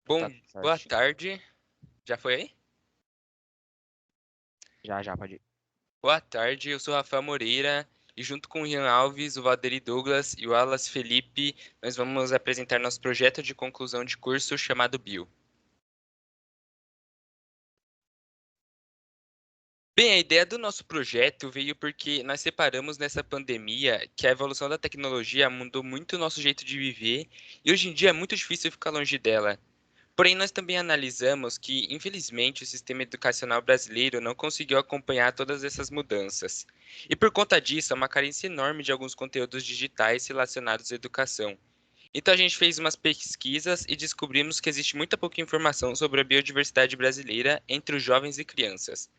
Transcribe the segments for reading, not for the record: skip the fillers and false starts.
Bom, boa certinho. tarde. Já foi aí? Já, pode ir. Boa tarde, eu sou o Rafael Moreira e junto com o Ian Alves, o Valderi Douglas e o Wallace Felipe, nós vamos apresentar nosso projeto de conclusão de curso chamado Bio. Bem, a ideia do nosso projeto veio porque nós separamos nessa pandemia que a evolução da tecnologia mudou muito o nosso jeito de viver e hoje em dia é muito difícil ficar longe dela. Porém, nós também analisamos que, infelizmente, o sistema educacional brasileiro não conseguiu acompanhar todas essas mudanças. E por conta disso, há uma carência enorme de alguns conteúdos digitais relacionados à educação. Então a gente fez umas pesquisas e descobrimos que existe muita pouca informação sobre a biodiversidade brasileira entre os jovens e crianças.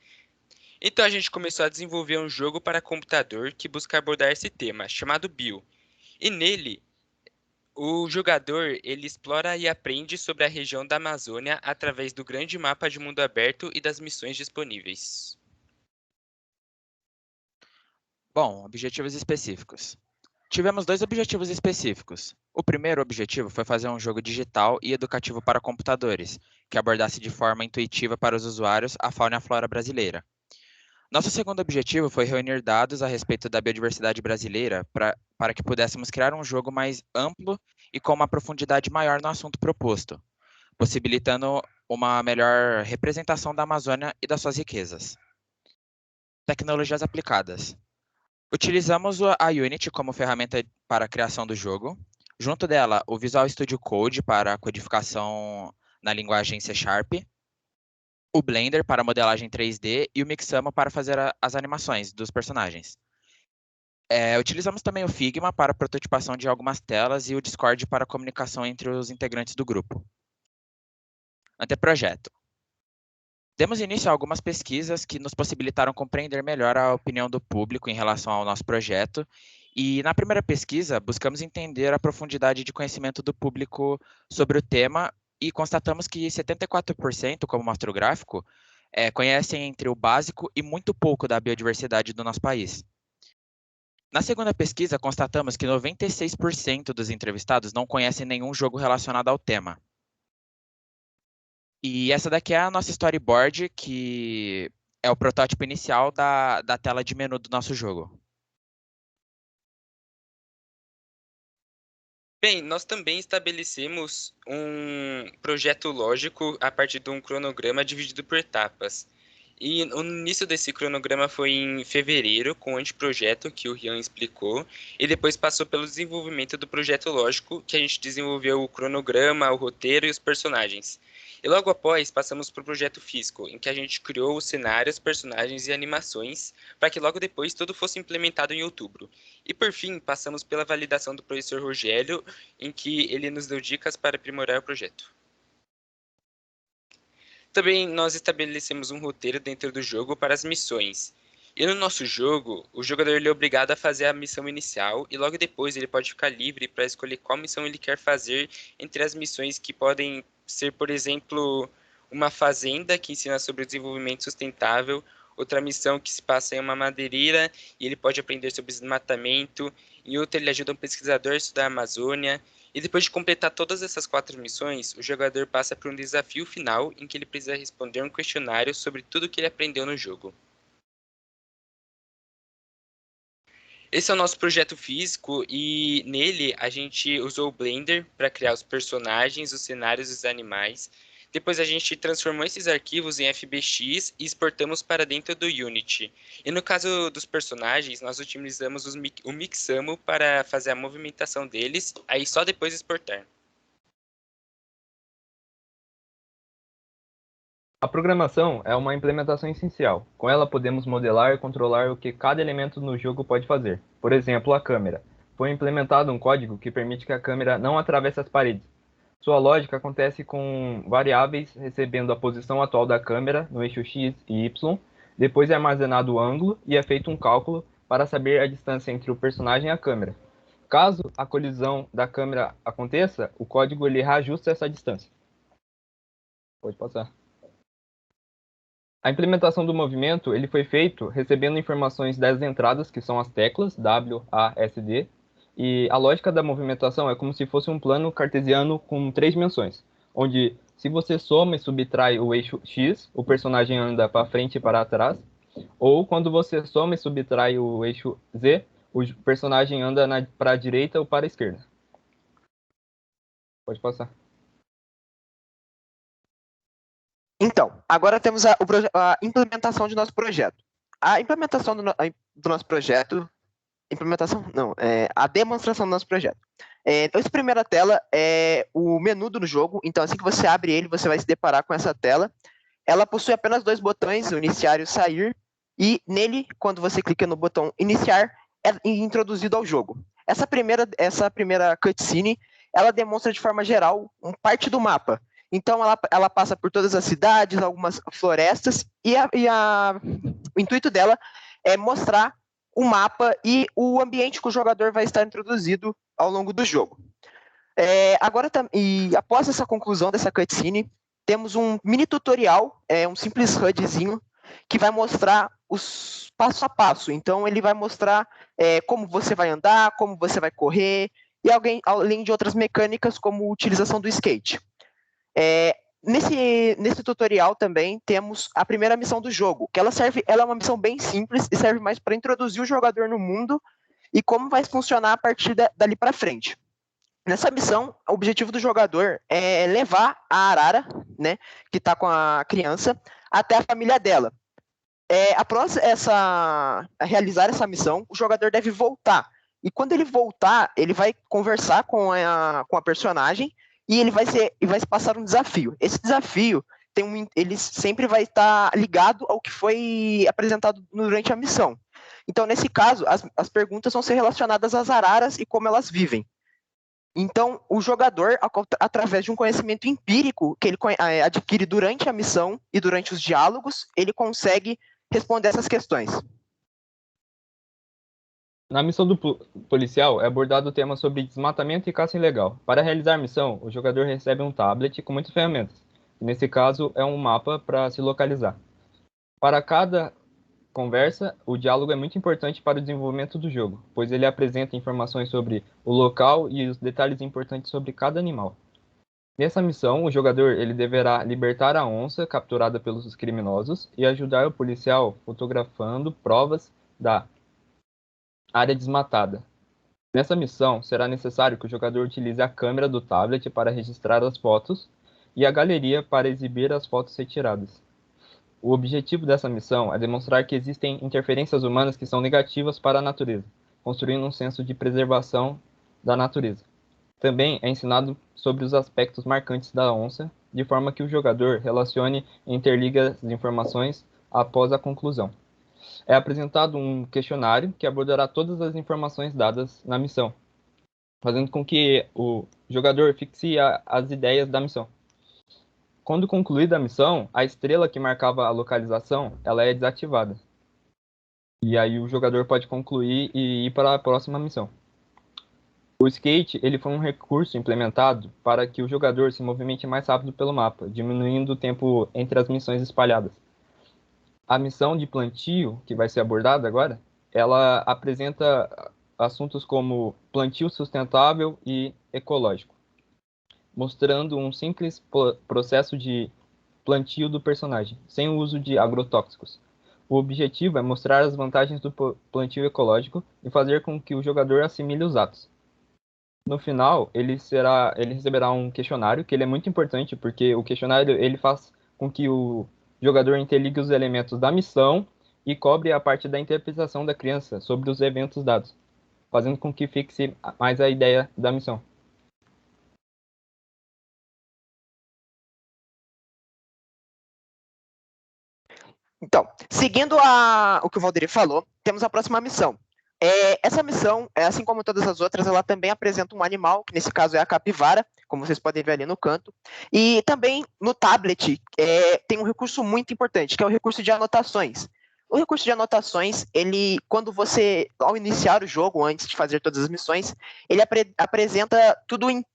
Então a gente começou a desenvolver um jogo para computador que busca abordar esse tema, chamado Bio. E nele o jogador, ele explora e aprende sobre a região da Amazônia através do grande mapa de mundo aberto e das missões disponíveis. Bom, objetivos específicos. Tivemos dois objetivos específicos. O primeiro objetivo foi fazer um jogo digital e educativo para computadores, que abordasse de forma intuitiva para os usuários a fauna e a flora brasileira. Nosso segundo objetivo foi reunir dados a respeito da biodiversidade brasileira para que pudéssemos criar um jogo mais amplo e com uma profundidade maior no assunto proposto, possibilitando uma melhor representação da Amazônia e das suas riquezas. Tecnologias aplicadas. Utilizamos a Unity como ferramenta para a criação do jogo. Junto dela, o Visual Studio Code para a codificação na linguagem C Sharp, o Blender para modelagem 3D e o Mixamo para fazer as animações dos personagens. Utilizamos também o Figma para a prototipação de algumas telas e o Discord para a comunicação entre os integrantes do grupo. Anteprojeto. Demos início a algumas pesquisas que nos possibilitaram compreender melhor a opinião do público em relação ao nosso projeto. E na primeira pesquisa, buscamos entender a profundidade de conhecimento do público sobre o tema e constatamos que 74%, como mostra o gráfico, conhecem entre o básico e muito pouco da biodiversidade do nosso país. Na segunda pesquisa, constatamos que 96% dos entrevistados não conhecem nenhum jogo relacionado ao tema. E essa daqui é a nossa storyboard, que é o protótipo inicial da tela de menu do nosso jogo. Bem, nós também estabelecemos um projeto lógico a partir de um cronograma dividido por etapas. E o início desse cronograma foi em fevereiro, com o anteprojeto que o Rian explicou, e depois passou pelo desenvolvimento do projeto lógico, que a gente desenvolveu o cronograma, o roteiro e os personagens. E logo após, passamos para o projeto físico, em que a gente criou os cenários, personagens e animações, para que logo depois tudo fosse implementado em outubro. E por fim, passamos pela validação do professor Rogério, em que ele nos deu dicas para aprimorar o projeto. Também nós estabelecemos um roteiro dentro do jogo para as missões. E no nosso jogo, o jogador ele é obrigado a fazer a missão inicial e logo depois ele pode ficar livre para escolher qual missão ele quer fazer entre as missões que podem ser, por exemplo, uma fazenda que ensina sobre o desenvolvimento sustentável, outra missão que se passa em uma madeireira e ele pode aprender sobre desmatamento, em outra ele ajuda um pesquisador a estudar a Amazônia, e depois de completar todas essas 4 missões, o jogador passa por um desafio final em que ele precisa responder um questionário sobre tudo o que ele aprendeu no jogo. Esse é o nosso projeto físico e nele a gente usou o Blender para criar os personagens, os cenários e os animais. Depois a gente transformou esses arquivos em FBX e exportamos para dentro do Unity. E no caso dos personagens, nós utilizamos o Mixamo para fazer a movimentação deles, aí só depois exportar. A programação é uma implementação essencial. Com ela podemos modelar e controlar o que cada elemento no jogo pode fazer. Por exemplo, a câmera. Foi implementado um código que permite que a câmera não atravesse as paredes. Sua lógica acontece com variáveis recebendo a posição atual da câmera no eixo X e Y, depois é armazenado o ângulo e é feito um cálculo para saber a distância entre o personagem e a câmera. Caso a colisão da câmera aconteça, o código ele reajusta essa distância. Pode passar. A implementação do movimento ele foi feito recebendo informações das entradas, que são as teclas W, A, S, D, e a lógica da movimentação é como se fosse um plano cartesiano com 3 dimensões, onde Se você soma e subtrai o eixo X, o personagem anda para frente e para trás. Ou quando você soma e subtrai o eixo Z, o personagem anda para a direita ou para a esquerda. Pode passar. Então, agora temos a implementação de nosso projeto. A implementação do nosso projeto... a demonstração do nosso projeto. Essa primeira tela é o menu do jogo, então assim que você abre ele, você vai se deparar com essa tela. Ela possui apenas 2 botões, o iniciar e o sair, e nele, quando você clica no botão iniciar, é introduzido ao jogo. Essa primeira cutscene, ela demonstra de forma geral parte do mapa. Então ela passa por todas as cidades, algumas florestas, e o intuito dela é mostrar o mapa e o ambiente que o jogador vai estar introduzido ao longo do jogo. Após essa conclusão dessa cutscene, temos um mini tutorial, um simples HUDzinho, que vai mostrar os passo a passo. Então, ele vai mostrar como você vai andar, como você vai correr, e além de outras mecânicas, como a utilização do skate. Nesse tutorial também temos a primeira missão do jogo, que ela é uma missão bem simples e serve mais para introduzir o jogador no mundo e como vai funcionar a partir dali para frente. Nessa missão, o objetivo do jogador é levar a Arara, né, que está com a criança, até a família dela. Após realizar essa missão, o jogador deve voltar. E quando ele voltar, ele vai conversar com a personagem e ele vai se passar um desafio. Esse desafio ele sempre vai estar ligado ao que foi apresentado durante a missão. Então, nesse caso, as perguntas vão ser relacionadas às araras e como elas vivem. Então, o jogador, através de um conhecimento empírico que ele adquire durante a missão e durante os diálogos, ele consegue responder essas questões. Na missão do policial é abordado o tema sobre desmatamento e caça ilegal. Para realizar a missão, o jogador recebe um tablet com muitas ferramentas. Nesse caso, é um mapa para se localizar. Para cada conversa, o diálogo é muito importante para o desenvolvimento do jogo, pois ele apresenta informações sobre o local e os detalhes importantes sobre cada animal. Nessa missão, o jogador ele deverá libertar a onça capturada pelos criminosos e ajudar o policial fotografando provas da área desmatada. Nessa missão, será necessário que o jogador utilize a câmera do tablet para registrar as fotos e a galeria para exibir as fotos retiradas. O objetivo dessa missão é demonstrar que existem interferências humanas que são negativas para a natureza, construindo um senso de preservação da natureza. Também é ensinado sobre os aspectos marcantes da onça, de forma que o jogador relacione e interligue as informações após a conclusão. É apresentado um questionário que abordará todas as informações dadas na missão, fazendo com que o jogador fixe as ideias da missão. Quando concluída a missão, a estrela que marcava a localização, ela é desativada. E aí o jogador pode concluir e ir para a próxima missão. O skate, ele foi um recurso implementado para que o jogador se movimente mais rápido pelo mapa, diminuindo o tempo entre as missões espalhadas. A missão de plantio, que vai ser abordada agora, ela apresenta assuntos como plantio sustentável e ecológico, mostrando um simples processo de plantio do personagem, sem o uso de agrotóxicos. O objetivo é mostrar as vantagens do plantio ecológico e fazer com que o jogador assimile os atos. No final, ele receberá um questionário, que ele é muito importante, porque o questionário ele faz com que o jogador interligue os elementos da missão e cobre a parte da interpretação da criança sobre os eventos dados, fazendo com que fixe mais a ideia da missão. Então, seguindo o que o Valdir falou, temos a próxima missão. Essa missão, assim como todas as outras, ela também apresenta um animal, que nesse caso é a capivara, como vocês podem ver ali no canto. E também no tablet tem um recurso muito importante, que é o recurso de anotações. O recurso de anotações, quando você, ao iniciar o jogo, antes de fazer todas as missões, ele apresenta tudo em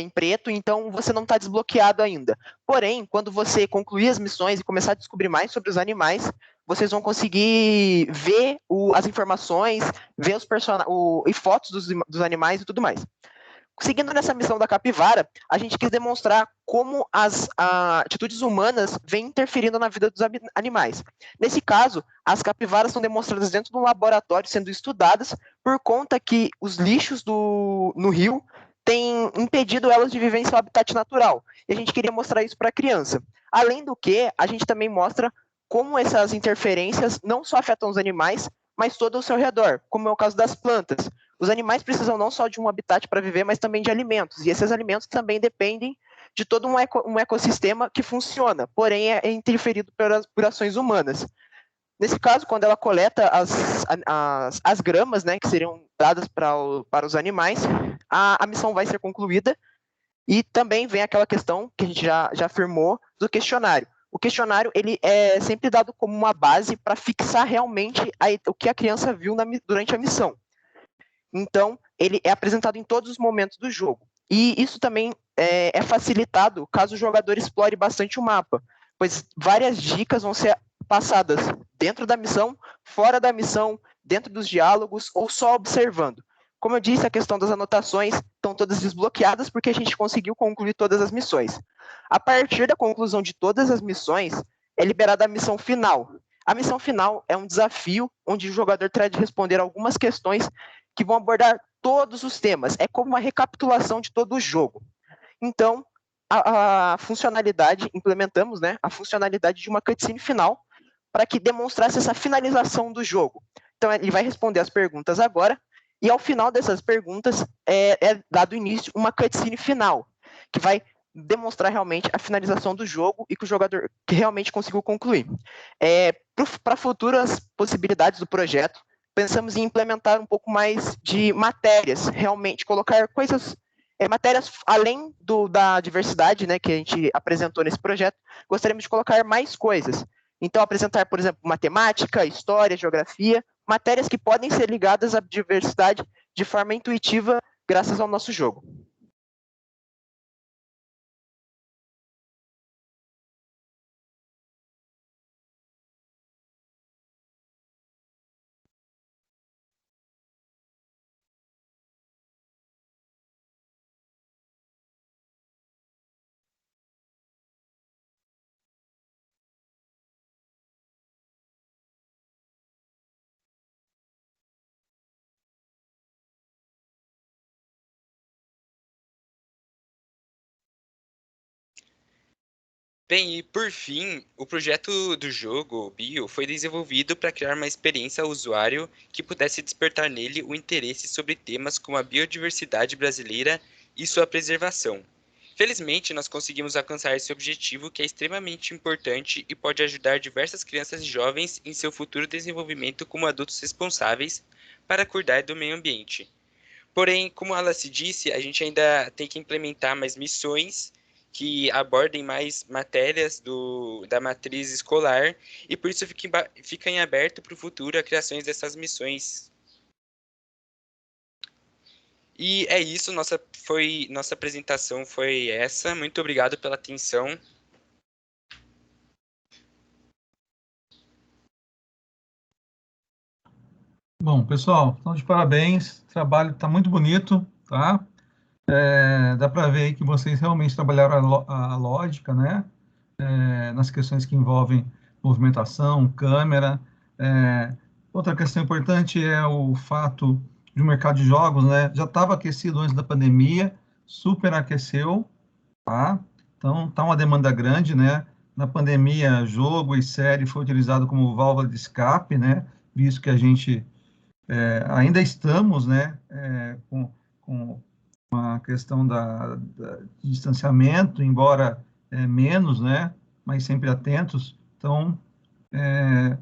preto, então você não está desbloqueado ainda. Porém, quando você concluir as missões e começar a descobrir mais sobre os animais, vocês vão conseguir ver as informações, ver e fotos dos animais e tudo mais. Seguindo nessa missão da capivara, a gente quis demonstrar como as atitudes humanas vêm interferindo na vida dos animais. Nesse caso, as capivaras são demonstradas dentro de um laboratório sendo estudadas por conta que os lixos no rio têm impedido elas de viver em seu habitat natural. E a gente queria mostrar isso para a criança. Além do que, a gente também mostra como essas interferências não só afetam os animais, mas todo ao seu redor, como é o caso das plantas. Os animais precisam não só de um habitat para viver, mas também de alimentos. E esses alimentos também dependem de todo um ecossistema que funciona, porém é interferido por ações humanas. Nesse caso, quando ela coleta as gramas, né, que seriam dadas para os animais, a missão vai ser concluída. E também vem aquela questão que a gente já afirmou do questionário. O questionário ele é sempre dado como uma base para fixar realmente o que a criança viu durante a missão. Então, ele é apresentado em todos os momentos do jogo. E isso também é facilitado caso o jogador explore bastante o mapa, pois várias dicas vão ser passadas dentro da missão, fora da missão, dentro dos diálogos ou só observando. Como eu disse, a questão das anotações estão todas desbloqueadas porque a gente conseguiu concluir todas as missões. A partir da conclusão de todas as missões, é liberada a missão final. A missão final é um desafio onde o jogador terá de responder algumas questões que vão abordar todos os temas. É como uma recapitulação de todo o jogo. Então, a funcionalidade, implementamos, né, a funcionalidade de uma cutscene final para que demonstrasse essa finalização do jogo. Então, ele vai responder as perguntas agora, e ao final dessas perguntas é dado início uma cutscene final, que vai demonstrar realmente a finalização do jogo e que o jogador realmente conseguiu concluir. Para futuras possibilidades do projeto, pensamos em implementar um pouco mais de matérias, realmente colocar coisas, matérias além da diversidade, né, que a gente apresentou nesse projeto, gostaríamos de colocar mais coisas. Então, apresentar, por exemplo, matemática, história, geografia, matérias que podem ser ligadas à diversidade de forma intuitiva graças ao nosso jogo. Bem, e por fim, o projeto do jogo, o Bio, foi desenvolvido para criar uma experiência ao usuário que pudesse despertar nele o interesse sobre temas como a biodiversidade brasileira e sua preservação. Felizmente, nós conseguimos alcançar esse objetivo que é extremamente importante e pode ajudar diversas crianças e jovens em seu futuro desenvolvimento como adultos responsáveis para cuidar do meio ambiente. Porém, como ela se disse, a gente ainda tem que implementar mais missões que abordem mais matérias da matriz escolar e por isso fica em aberto para o futuro a criações dessas missões. E é isso, nossa apresentação foi essa. Muito obrigado pela atenção. Bom, pessoal, estão de parabéns. O trabalho está muito bonito, tá? Dá para ver aí que vocês realmente trabalharam a lógica, né? Nas questões que envolvem movimentação, câmera. Outra questão importante é o fato de o mercado de jogos, né? Já estava aquecido antes da pandemia, superaqueceu, tá? Então, tá uma demanda grande, né? Na pandemia, jogo e série foi utilizado como válvula de escape, né? Visto que a gente ainda estamos, né? Com a questão de distanciamento, embora menos, né? Mas sempre atentos. Então, é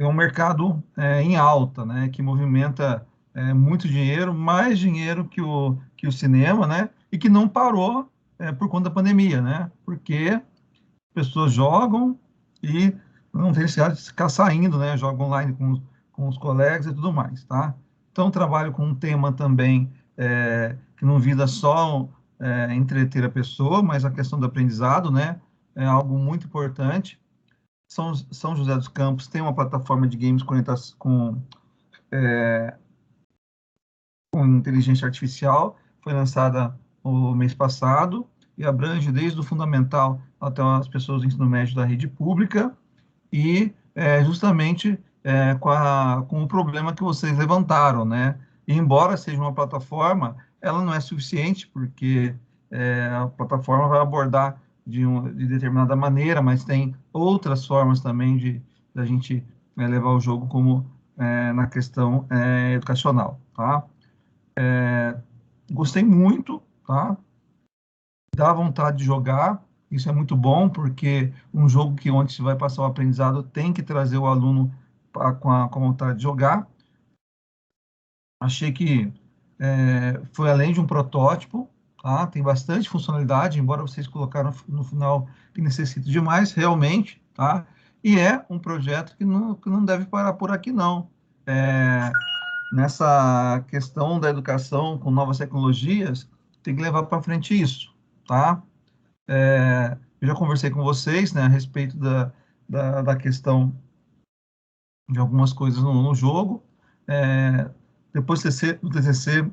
um mercado em alta, né? Que movimenta muito dinheiro, mais dinheiro que o cinema, né? E que não parou por conta da pandemia, né? Porque pessoas jogam e não tem necessidade de ficar saindo, né? Jogam online com os colegas e tudo mais, tá? Então, trabalho com um tema também que não visa só entreter a pessoa, mas a questão do aprendizado, né? É algo muito importante. São José dos Campos tem uma plataforma de games com inteligência artificial foi lançada o mês passado e abrange desde o fundamental até as pessoas do ensino médio da rede pública e justamente com o problema que vocês levantaram, né? E embora seja uma plataforma, ela não é suficiente, porque a plataforma vai abordar de determinada maneira, mas tem outras formas também da gente levar o jogo como na questão educacional, tá? Gostei muito, tá? Dá vontade de jogar, isso é muito bom, porque um jogo que onde se vai passar o aprendizado tem que trazer o aluno com a vontade de jogar. Achei que foi além de um protótipo, tá? Tem bastante funcionalidade, embora vocês colocaram no final que necessita de mais, realmente, tá? E é um projeto que não deve parar por aqui, não. Nessa questão da educação com novas tecnologias, tem que levar para frente isso, tá? Eu já conversei com vocês, né, a respeito da questão de algumas coisas no jogo. Depois do TCC,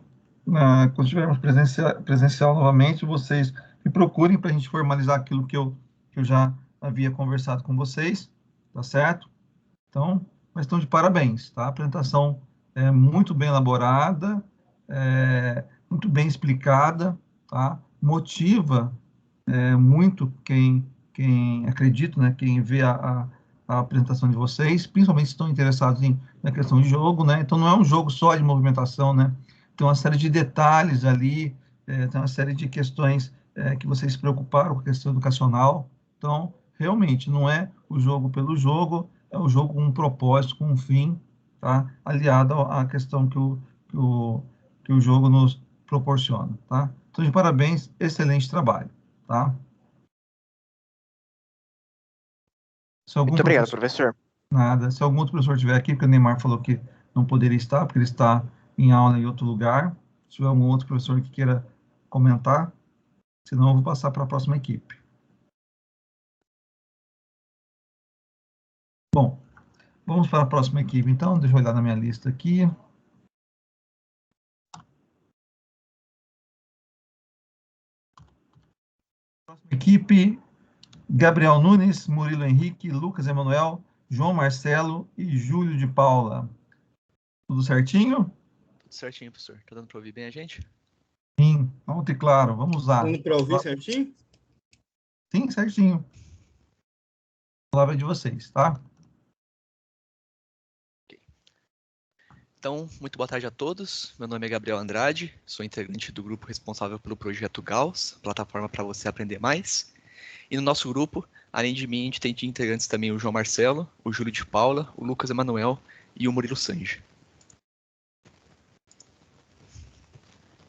quando tivermos presencial novamente, vocês me procurem para a gente formalizar aquilo que eu já havia conversado com vocês, tá certo? Então, mas estão de parabéns, tá? A apresentação é muito bem elaborada, muito bem explicada, tá? Motiva muito quem acredita, né? Quem vê a apresentação de vocês, principalmente se estão interessados na questão de jogo, né? Então, não é um jogo só de movimentação, né? Tem uma série de detalhes ali, tem uma série de questões que vocês se preocuparam com a questão educacional. Então, realmente, não é o jogo pelo jogo, é o jogo com um propósito, com um fim, tá? Aliado à questão que o jogo nos proporciona, tá? Então, de parabéns, excelente trabalho, tá? Muito obrigado, professor. Nada. Se algum outro professor estiver aqui, porque o Neymar falou que não poderia estar, porque ele está em aula em outro lugar. Se tiver algum outro professor que queira comentar, senão eu vou passar para a próxima equipe. Bom, vamos para a próxima equipe, então. Deixa eu olhar na minha lista aqui. Próxima equipe, Gabriel Nunes, Murilo Henrique, Lucas Emanuel, João Marcelo e Júlio de Paula. Tudo certinho? Tudo certinho, professor. Tá dando para ouvir bem a gente? Sim, vamos ter claro, vamos lá. Dando para ouvir certinho? Sim, certinho. A palavra é de vocês, tá? Okay. Então, muito boa tarde a todos. Meu nome é Gabriel Andrade, sou integrante do grupo responsável pelo projeto Gauss, plataforma para você aprender mais. E no nosso grupo, além de mim, a gente tem de integrantes também o João Marcelo, o Júlio de Paula, o Lucas Emanuel e o Murilo Sanji.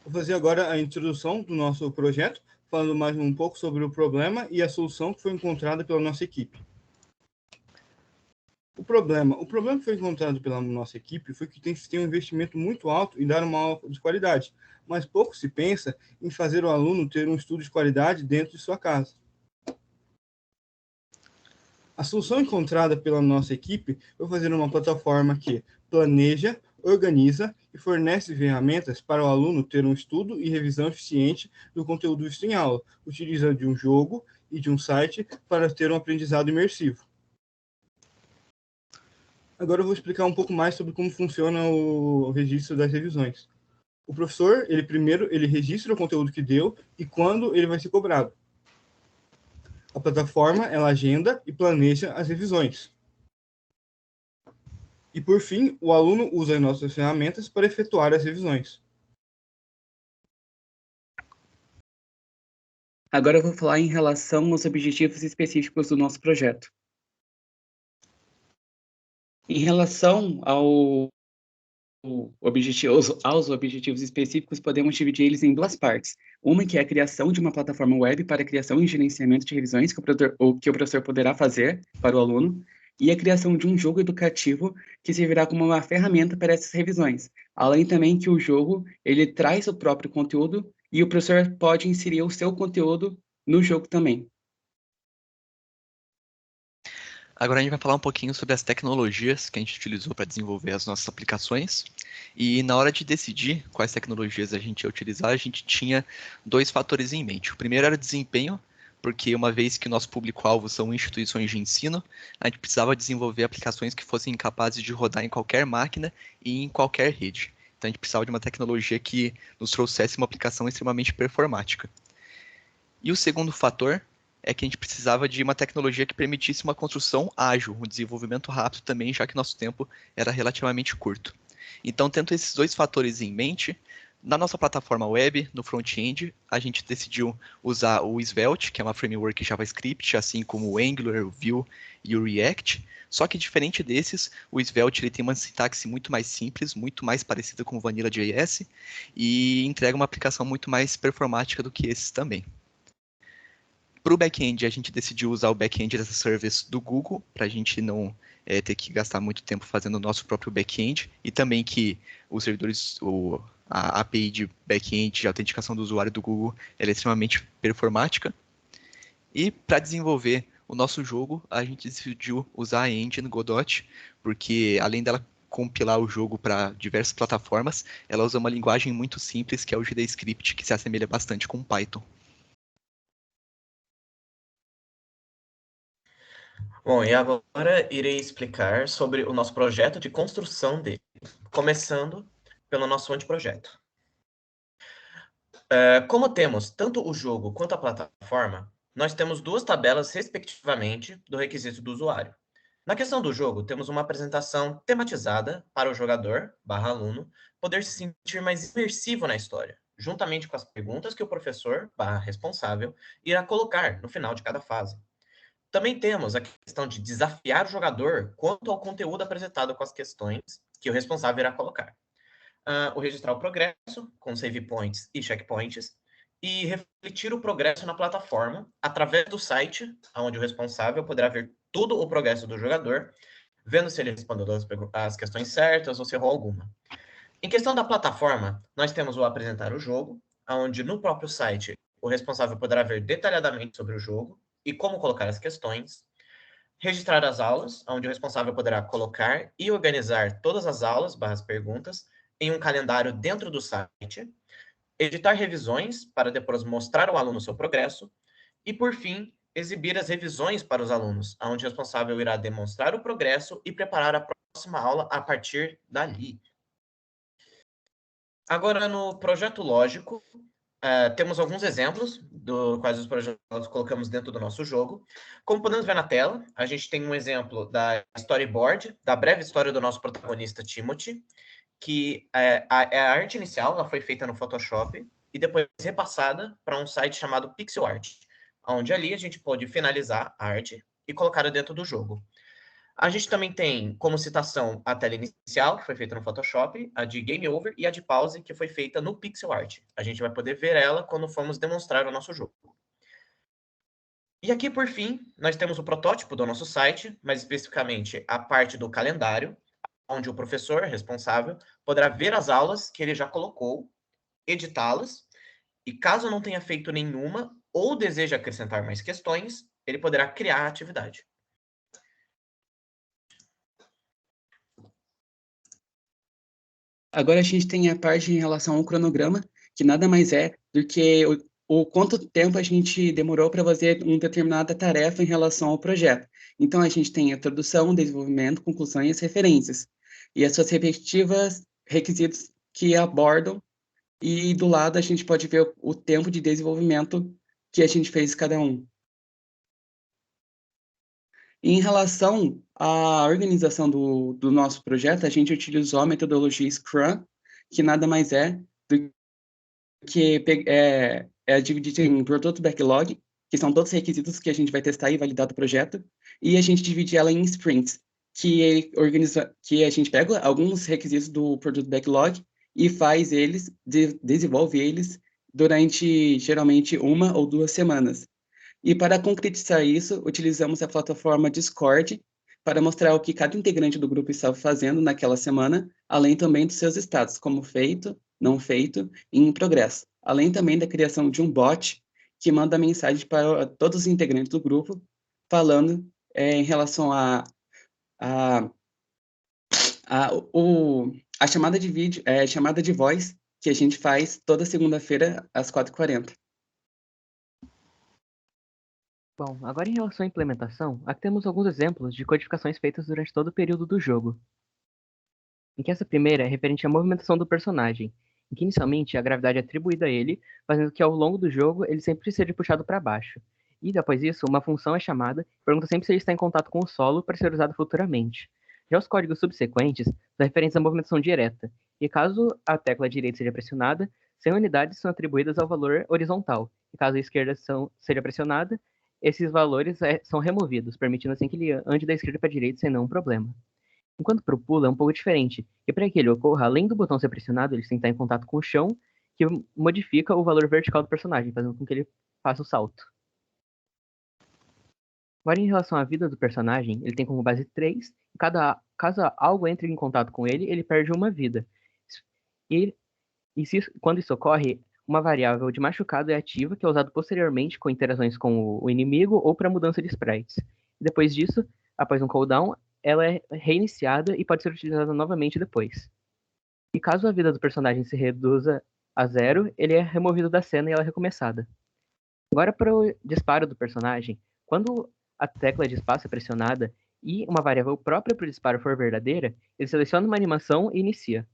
Vou fazer agora a introdução do nosso projeto, falando mais um pouco sobre o problema e a solução que foi encontrada pela nossa equipe. O problema que foi encontrado pela nossa equipe foi que tem que ter um investimento muito alto e dar uma aula de qualidade, mas pouco se pensa em fazer o aluno ter um estudo de qualidade dentro de sua casa. A solução encontrada pela nossa equipe foi fazer uma plataforma que planeja, organiza e fornece ferramentas para o aluno ter um estudo e revisão eficiente do conteúdo visto em aula, utilizando de um jogo e de um site para ter um aprendizado imersivo. Agora eu vou explicar um pouco mais sobre como funciona o registro das revisões. O professor, primeiro registra o conteúdo que deu e quando ele vai ser cobrado. A plataforma, ela agenda e planeja as revisões. E, por fim, o aluno usa as nossas ferramentas para efetuar as revisões. Agora eu vou falar em relação aos objetivos específicos do nosso projeto. Em relação aos objetivos específicos, podemos dividir eles em duas partes. Uma que é a criação de uma plataforma web para a criação e gerenciamento de revisões que o professor poderá fazer para o aluno, e a criação de um jogo educativo que servirá como uma ferramenta para essas revisões. Além também que o jogo, ele traz o próprio conteúdo e o professor pode inserir o seu conteúdo no jogo também. Agora a gente vai falar um pouquinho sobre as tecnologias que a gente utilizou para desenvolver as nossas aplicações. E na hora de decidir quais tecnologias a gente ia utilizar, a gente tinha dois fatores em mente. O primeiro era o desempenho, porque uma vez que o nosso público-alvo são instituições de ensino, a gente precisava desenvolver aplicações que fossem capazes de rodar em qualquer máquina e em qualquer rede. Então a gente precisava de uma tecnologia que nos trouxesse uma aplicação extremamente performática. E o segundo fator é que a gente precisava de uma tecnologia que permitisse uma construção ágil, um desenvolvimento rápido também, já que nosso tempo era relativamente curto. Então, tendo esses dois fatores em mente, na nossa plataforma web, no front-end, a gente decidiu usar o Svelte, que é uma framework JavaScript, assim como o Angular, o Vue e o React. Só que diferente desses, o Svelte ele tem uma sintaxe muito mais simples, muito mais parecida com o Vanilla.js e entrega uma aplicação muito mais performática do que esses também. Para o back-end, a gente decidiu usar o back-end as a service do Google, para a gente não ter que gastar muito tempo fazendo o nosso próprio back-end, e também que os servidores, a API de back-end de autenticação do usuário do Google ela é extremamente performática. E para desenvolver o nosso jogo, a gente decidiu usar a engine Godot, porque além dela compilar o jogo para diversas plataformas, ela usa uma linguagem muito simples, que é o JavaScript, que se assemelha bastante com o Python. Bom, e agora irei explicar sobre o nosso projeto de construção dele, começando pelo nosso anteprojeto. Como temos tanto o jogo quanto a plataforma, nós temos duas tabelas, respectivamente, do requisito do usuário. Na questão do jogo, temos uma apresentação tematizada para o jogador/aluno poder se sentir mais imersivo na história, juntamente com as perguntas que o professor/responsável irá colocar no final de cada fase. Também temos a questão de desafiar o jogador quanto ao conteúdo apresentado com as questões que o responsável irá colocar. O registrar o progresso, com save points e checkpoints, e refletir o progresso na plataforma, através do site, onde o responsável poderá ver todo o progresso do jogador, vendo se ele respondeu as questões certas ou se errou alguma. Em questão da plataforma, nós temos o apresentar o jogo, onde no próprio site o responsável poderá ver detalhadamente sobre o jogo, e como colocar as questões, registrar as aulas, onde o responsável poderá colocar e organizar todas as aulas/perguntas em um calendário dentro do site, editar revisões para depois mostrar ao aluno seu progresso, e, por fim, exibir as revisões para os alunos, onde o responsável irá demonstrar o progresso e preparar a próxima aula a partir dali. Agora, no projeto lógico, temos alguns exemplos quais os projetos colocamos dentro do nosso jogo. Como podemos ver na tela, a gente tem um exemplo da storyboard, da breve história do nosso protagonista Timothy, que a arte inicial ela foi feita no Photoshop e depois repassada para um site chamado Pixel Art, onde ali a gente pode finalizar a arte e colocá-la dentro do jogo. A gente também tem como citação a tela inicial, que foi feita no Photoshop, a de Game Over e a de Pause, que foi feita no Pixel Art. A gente vai poder ver ela quando formos demonstrar o nosso jogo. E aqui, por fim, nós temos o protótipo do nosso site, mais especificamente a parte do calendário, onde o professor responsável poderá ver as aulas que ele já colocou, editá-las, e caso não tenha feito nenhuma ou deseje acrescentar mais questões, ele poderá criar a atividade. Agora a gente tem a parte em relação ao cronograma, que nada mais é do que o quanto tempo a gente demorou para fazer uma determinada tarefa em relação ao projeto. Então, a gente tem a introdução, desenvolvimento, conclusão e as referências. E as suas respectivas requisitos que abordam, e do lado a gente pode ver o tempo de desenvolvimento que a gente fez cada um. Em relação à organização do nosso projeto, a gente utilizou a metodologia Scrum, que nada mais é do que dividido em produto backlog, que são todos os requisitos que a gente vai testar e validar do projeto, e a gente divide ela em sprints, que a gente pega alguns requisitos do produto backlog e faz eles, desenvolve eles durante, geralmente, 1 ou 2 semanas. E para concretizar isso, utilizamos a plataforma Discord para mostrar o que cada integrante do grupo estava fazendo naquela semana, além também dos seus status, como feito, não feito e em progresso. Além também da criação de um bot que manda mensagem para todos os integrantes do grupo, falando em relação a chamada de vídeo, chamada de voz que a gente faz toda segunda-feira às 4h40. Bom, agora em relação à implementação, aqui temos alguns exemplos de codificações feitas durante todo o período do jogo. Em que essa primeira é referente à movimentação do personagem, em que inicialmente a gravidade é atribuída a ele, fazendo que ao longo do jogo ele sempre seja puxado para baixo. E depois disso, uma função é chamada, que pergunta sempre se ele está em contato com o solo para ser usado futuramente. Já os códigos subsequentes são referentes à movimentação direta, e caso a tecla direita seja pressionada, 100 unidades são atribuídas ao valor horizontal, e caso a esquerda seja pressionada, esses valores são removidos, permitindo assim que ele ande da esquerda para a direita sem nenhum problema. Enquanto para o pulo é um pouco diferente, e para que ele ocorra, além do botão ser pressionado, ele tem que estar em contato com o chão, que modifica o valor vertical do personagem, fazendo com que ele faça o salto. Agora, em relação à vida do personagem, ele tem como base 3, e caso algo entre em contato com ele, ele perde uma vida. Quando isso ocorre, uma variável de machucado é ativa, que é usada posteriormente com interações com o inimigo ou para mudança de sprites. Depois disso, após um cooldown, ela é reiniciada e pode ser utilizada novamente depois. E caso a vida do personagem se reduza a 0, ele é removido da cena e ela é recomeçada. Agora para o disparo do personagem, quando a tecla de espaço é pressionada e uma variável própria para o disparo for verdadeira, ele seleciona uma animação e inicia.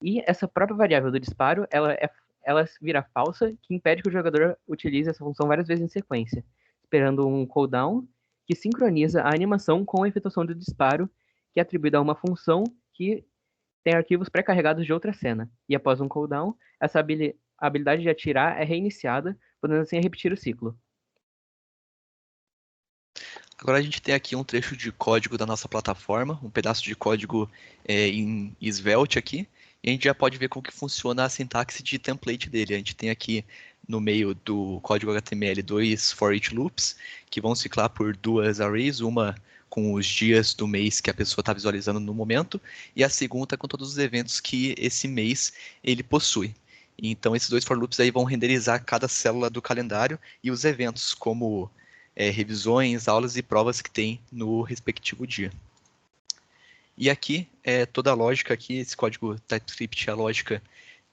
E essa própria variável do disparo, ela vira falsa, que impede que o jogador utilize essa função várias vezes em sequência, esperando um cooldown que sincroniza a animação com a efetuação do disparo, que é atribuída a uma função que tem arquivos pré-carregados de outra cena. E após um cooldown, essa habilidade de atirar é reiniciada, podendo assim repetir o ciclo. Agora a gente tem aqui um trecho de código da nossa plataforma, um pedaço de código em Svelte aqui, e a gente já pode ver como que funciona a sintaxe de template dele. A gente tem aqui no meio do código HTML 2 for each loops, que vão ciclar por duas arrays, uma com os dias do mês que a pessoa está visualizando no momento, e a segunda com todos os eventos que esse mês ele possui. Então esses dois for loops aí vão renderizar cada célula do calendário e os eventos, como revisões, aulas e provas que tem no respectivo dia. E aqui é toda a lógica aqui, esse código TypeScript é a lógica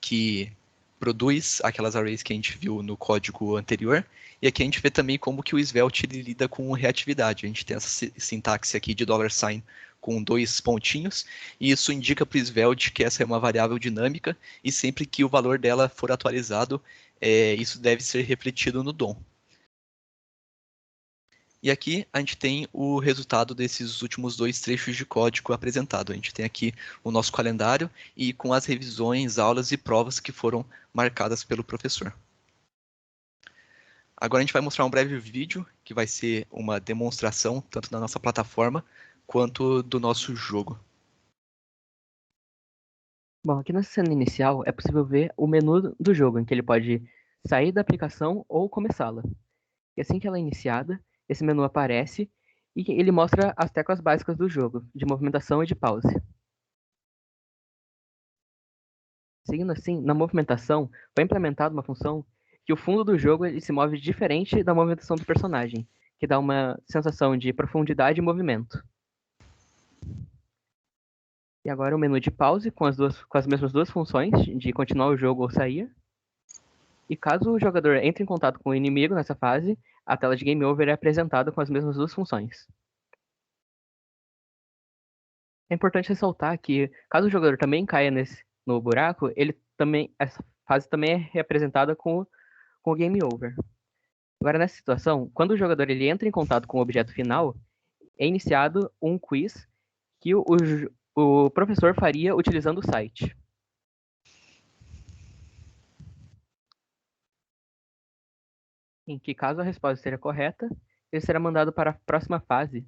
que produz aquelas arrays que a gente viu no código anterior, e aqui a gente vê também como que o Svelte ele lida com reatividade. A gente tem essa sintaxe aqui de $sign com 2 pontinhos, e isso indica para o Svelte que essa é uma variável dinâmica, e sempre que o valor dela for atualizado, isso deve ser refletido no DOM. E aqui a gente tem o resultado desses últimos 2 trechos de código apresentado. A gente tem aqui o nosso calendário e com as revisões, aulas e provas que foram marcadas pelo professor. Agora a gente vai mostrar um breve vídeo que vai ser uma demonstração tanto da nossa plataforma quanto do nosso jogo. Bom, aqui nessa cena inicial é possível ver o menu do jogo, em que ele pode sair da aplicação ou começá-la. E assim que ela é iniciada, esse menu aparece e ele mostra as teclas básicas do jogo, de movimentação e de pause. Seguindo assim, na movimentação, foi implementada uma função que o fundo do jogo ele se move diferente da movimentação do personagem, que dá uma sensação de profundidade e movimento. E agora o menu de pause com as mesmas duas funções, de continuar o jogo ou sair. E caso o jogador entre em contato com o inimigo nessa fase, a tela de Game Over é apresentada com as mesmas duas funções. É importante ressaltar que, caso o jogador também caia no buraco, essa fase também é representada com o Game Over. Agora, nessa situação, quando o jogador ele entra em contato com o objeto final, é iniciado um quiz que o professor faria utilizando o site. Em que, caso a resposta esteja correta, ele será mandado para a próxima fase.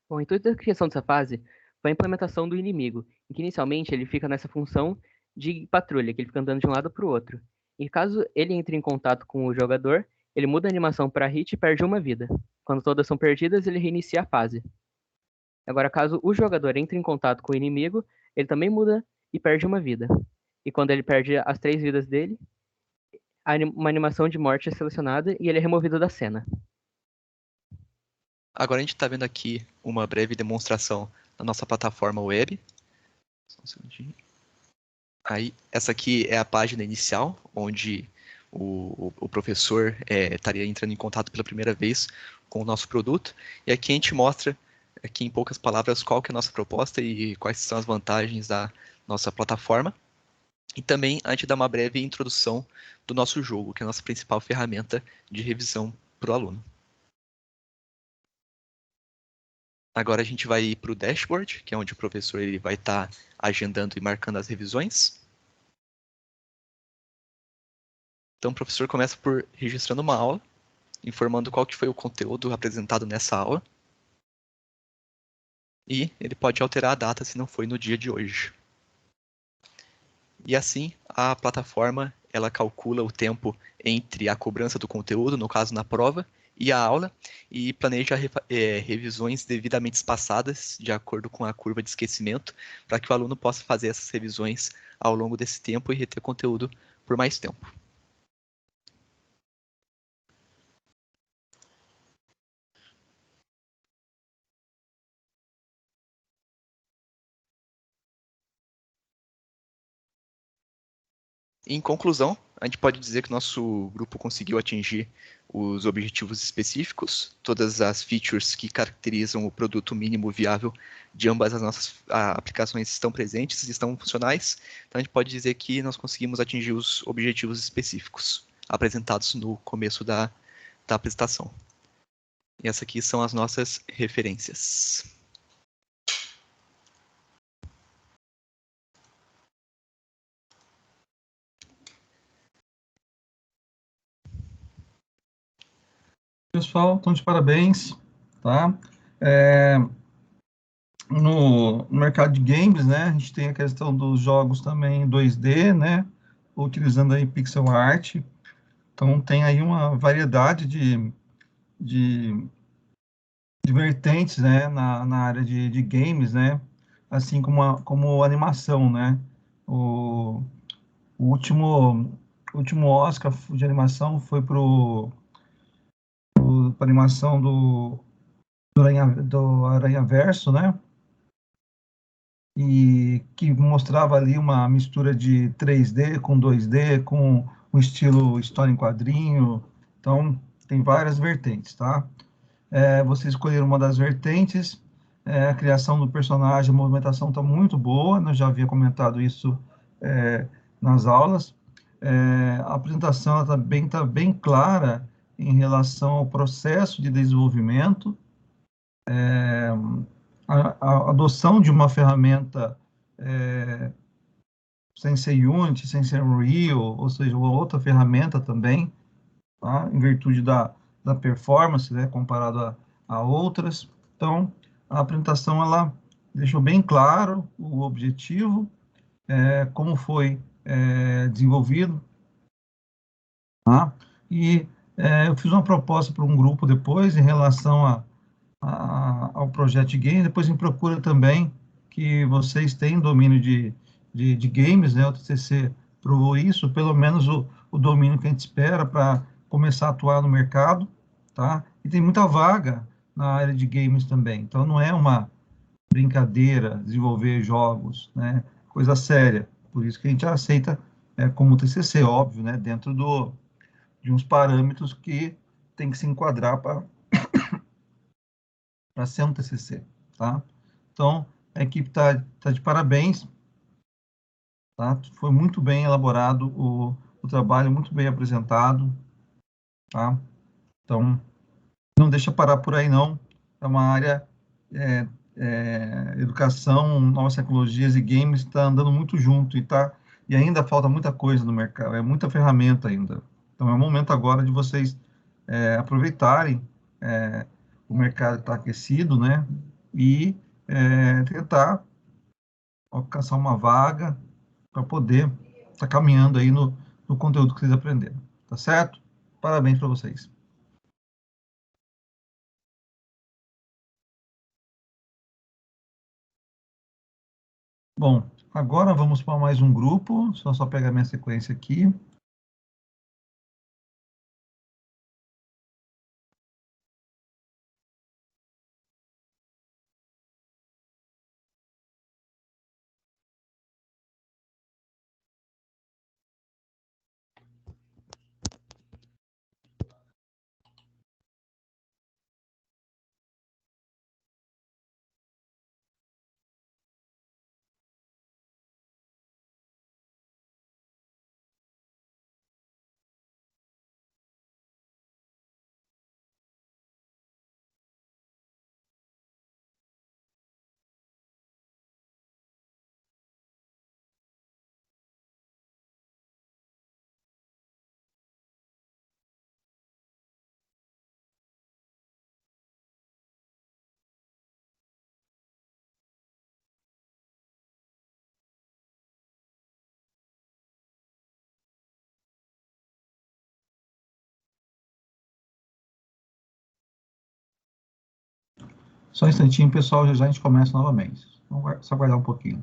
Bom, o intuito da criação dessa fase foi a implementação do inimigo, em que inicialmente ele fica nessa função de patrulha, que ele fica andando de um lado para o outro. E caso ele entre em contato com o jogador, ele muda a animação para hit e perde uma vida. Quando todas são perdidas, ele reinicia a fase. Agora, caso o jogador entre em contato com o inimigo, ele também muda e perde uma vida. E quando ele perde as 3 vidas dele, uma animação de morte é selecionada e ele é removido da cena. Agora a gente está vendo aqui uma breve demonstração da nossa plataforma web. Só um segundinho. Aí, essa aqui é a página inicial, onde o professor estaria entrando em contato pela primeira vez com o nosso produto. E aqui a gente mostra, aqui em poucas palavras, qual que é a nossa proposta e quais são as vantagens da nossa plataforma. E também a gente dá uma breve introdução do nosso jogo, que é a nossa principal ferramenta de revisão para o aluno. Agora a gente vai para o dashboard, que é onde o professor ele vai estar agendando e marcando as revisões. Então o professor começa por registrando uma aula, informando qual que foi o conteúdo apresentado nessa aula. E ele pode alterar a data se não foi no dia de hoje. E assim, a plataforma ela calcula o tempo entre a cobrança do conteúdo, no caso na prova, e a aula, e planeja revisões devidamente espaçadas, de acordo com a curva de esquecimento, para que o aluno possa fazer essas revisões ao longo desse tempo e reter conteúdo por mais tempo. Em conclusão, a gente pode dizer que nosso grupo conseguiu atingir os objetivos específicos, todas as features que caracterizam o produto mínimo viável de ambas as nossas aplicações estão presentes e estão funcionais. Então a gente pode dizer que nós conseguimos atingir os objetivos específicos apresentados no começo da apresentação. E essas aqui são as nossas referências. Pessoal, estão de parabéns, tá? No mercado de games, né, a gente tem a questão dos jogos também em 2D, né, utilizando aí pixel art. Então, tem aí uma variedade de vertentes, né, na área de games, né, assim como animação, né. O último Oscar de animação foi para a animação do Aranhaverso, né? E que mostrava ali uma mistura de 3D com 2D, com o estilo história em quadrinho. Então, tem várias vertentes, tá? Vocês escolheram uma das vertentes, a criação do personagem, a movimentação está muito boa, eu já havia comentado isso nas aulas. A apresentação tá bem clara em relação ao processo de desenvolvimento, a adoção de uma ferramenta sem ser Unity, sem ser Unreal, ou seja, uma outra ferramenta também, tá? Em virtude da performance, né, comparado a outras. Então, a apresentação ela deixou bem claro o objetivo, como foi desenvolvido, tá? E eu fiz uma proposta para um grupo depois em relação ao projeto de game. Depois me procura também que vocês têm domínio de games, né? O TCC provou isso, pelo menos o domínio que a gente espera para começar a atuar no mercado, tá? E tem muita vaga na área de games também. Então não é uma brincadeira desenvolver jogos, né? Coisa séria. Por isso que a gente aceita como TCC, óbvio, né? Dentro de uns parâmetros que tem que se enquadrar para ser um TCC, tá? Então, a equipe tá de parabéns, tá? Foi muito bem elaborado o trabalho, muito bem apresentado, tá? Então, não deixa parar por aí, não. É uma área, educação, novas tecnologias e games está andando muito junto e ainda falta muita coisa no mercado, é muita ferramenta ainda. Então, é o momento agora de vocês aproveitarem o mercado está aquecido, né? E tentar alcançar uma vaga para poder estar caminhando aí no conteúdo que vocês aprenderam, tá certo? Parabéns para vocês. Bom, Agora vamos para mais um grupo. Deixa eu só pegar minha sequência aqui. Só um instantinho, pessoal, já já a gente começa novamente. Vamos só aguardar um pouquinho.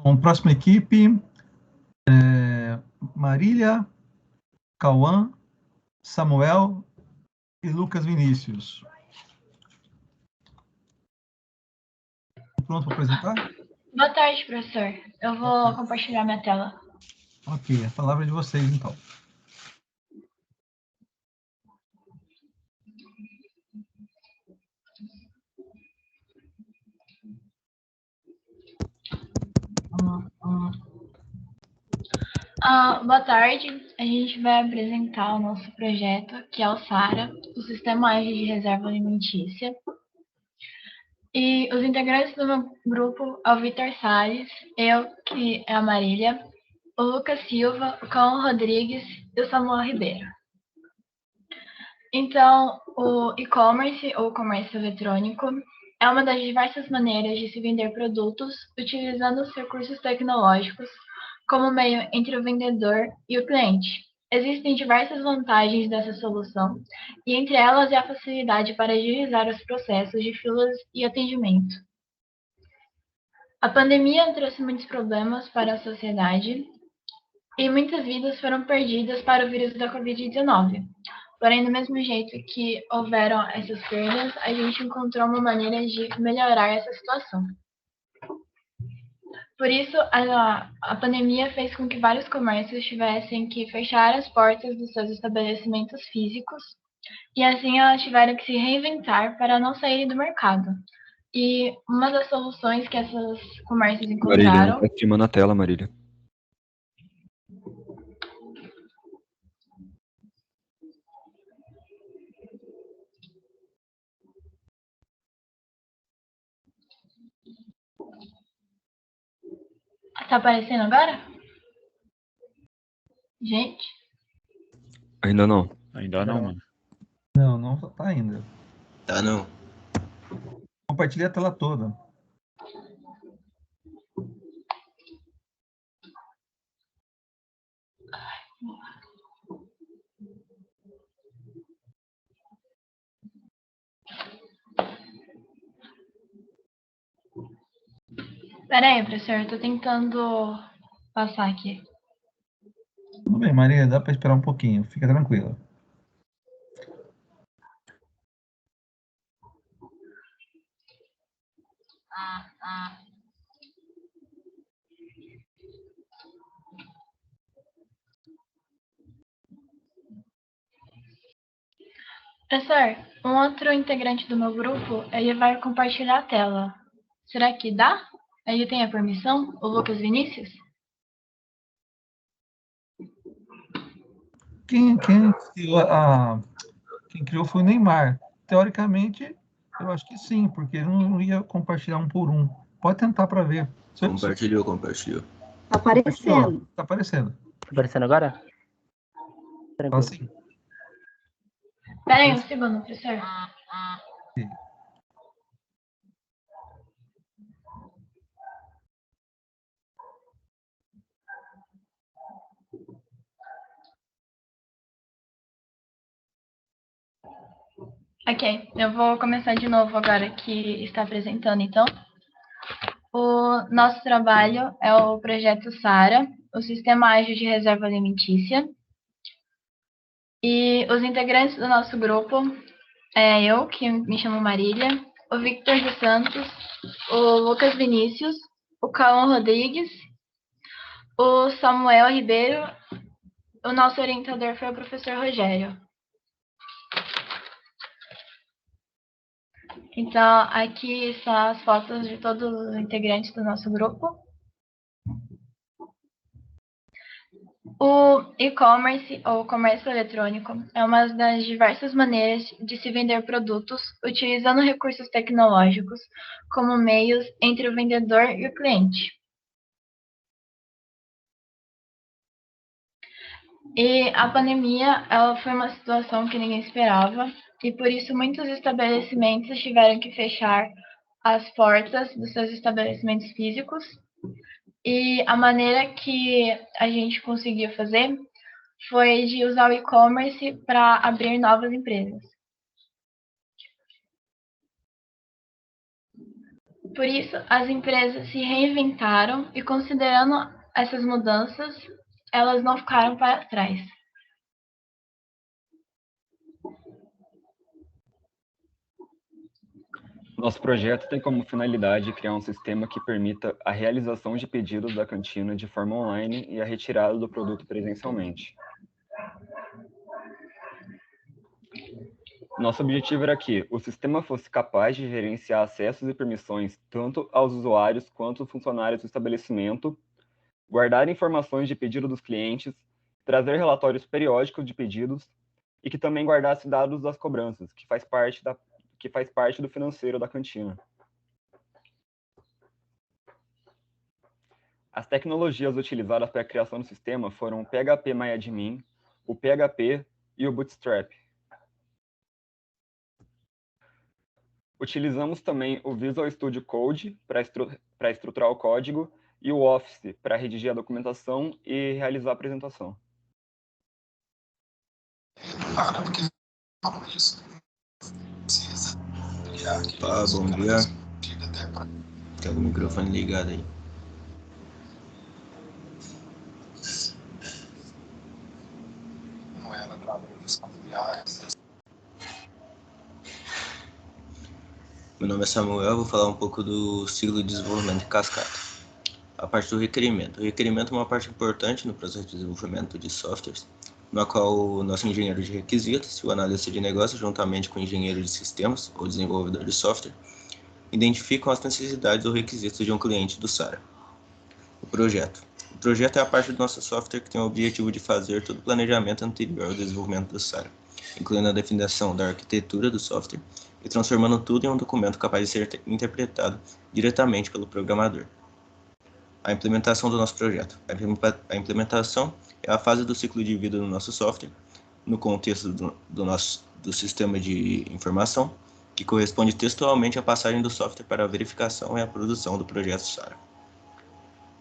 Bom, próxima equipe, Marília, Cauã, Samuel e Lucas Vinícius. Pronto para apresentar? Boa tarde, professor. Eu vou compartilhar minha tela. Ok, a palavra é de vocês, então. Boa tarde. A gente vai apresentar o nosso projeto, que é o SARA, o Sistema Ágil de Reserva Alimentícia. E os integrantes do meu grupo é o Vitor Salles, eu, que é a Marília, o Lucas Silva, o Cauã Rodrigues e o Samuel Ribeiro. Então, o e-commerce, ou comércio eletrônico, é uma das diversas maneiras de se vender produtos utilizando os recursos tecnológicos como meio entre o vendedor e o cliente. Existem diversas vantagens dessa solução, e entre elas é a facilidade para agilizar os processos de filas e atendimento. A pandemia trouxe muitos problemas para a sociedade e muitas vidas foram perdidas para o vírus da Covid-19. Porém, do mesmo jeito que houveram essas perdas, a gente encontrou uma maneira de melhorar essa situação. Por isso, a pandemia fez com que vários comércios tivessem que fechar as portas dos seus estabelecimentos físicos e assim elas tiveram que se reinventar para não saírem do mercado. E uma das soluções que esses comércios encontraram... Marília, não tá filmando a tela, Marília. Tá aparecendo agora? Gente? Ainda não. Ainda não, mano. Não tá ainda. Tá não. Compartilhe a tela toda. Pera aí, professor, eu tô tentando passar aqui. Tudo bem, Maria, dá para esperar um pouquinho, fica tranquila. Professor, um outro integrante do meu grupo, ele vai compartilhar a tela. Será que dá? Ele tem a permissão? O Lucas Vinícius? Quem criou foi o Neymar. Teoricamente, eu acho que sim, porque ele não ia compartilhar um por um. Pode tentar para ver. Compartilhou. Tá aparecendo. Tá aparecendo. Tá aparecendo agora? Então, sim. Pera aí um segundo, professor. Sim. Ok, eu vou começar de novo agora que está apresentando, então. O nosso trabalho é o projeto SARA, o Sistema Ágil de Reserva Alimentícia. E os integrantes do nosso grupo é eu, que me chamo Marília, o Victor dos Santos, o Lucas Vinícius, o Cauã Rodrigues, o Samuel Ribeiro. O nosso orientador foi o professor Rogério. Então, aqui são as fotos de todos os integrantes do nosso grupo. O e-commerce, ou comércio eletrônico, é uma das diversas maneiras de se vender produtos utilizando recursos tecnológicos como meios entre o vendedor e o cliente. E a pandemia, ela foi uma situação que ninguém esperava, e por isso muitos estabelecimentos tiveram que fechar as portas dos seus estabelecimentos físicos. E a maneira que a gente conseguiu fazer foi de usar o e-commerce para abrir novas empresas. Por isso, as empresas se reinventaram e, considerando essas mudanças, elas não ficaram para trás. Nosso projeto tem como finalidade criar um sistema que permita a realização de pedidos da cantina de forma online e a retirada do produto presencialmente. Nosso objetivo era que o sistema fosse capaz de gerenciar acessos e permissões tanto aos usuários quanto aos funcionários do estabelecimento, guardar informações de pedido dos clientes, trazer relatórios periódicos de pedidos e que também guardasse dados das cobranças, que faz parte do financeiro da cantina. As tecnologias utilizadas para a criação do sistema foram o PHP-MyAdmin, o PHP e o Bootstrap. Utilizamos também o Visual Studio Code para estruturar o código e o Office para redigir a documentação e realizar a apresentação. Opa, bom dia. Tem o microfone ligado aí. Meu nome é Samuel, vou falar um pouco do ciclo de desenvolvimento de cascata. A parte do requerimento. O requerimento é uma parte importante no processo de desenvolvimento de softwares, na qual o nosso engenheiro de requisitos, o analista de negócios, juntamente com o engenheiro de sistemas, ou desenvolvedor de software, identificam as necessidades ou requisitos de um cliente do SARA. O projeto. O projeto é a parte do nosso software que tem o objetivo de fazer todo o planejamento anterior ao desenvolvimento do SARA, incluindo a definição da arquitetura do software e transformando tudo em um documento capaz de ser interpretado diretamente pelo programador. A implementação do nosso projeto. A implementação é a fase do ciclo de vida do nosso software, no contexto do sistema de informação, que corresponde textualmente à passagem do software para a verificação e a produção do projeto SARA.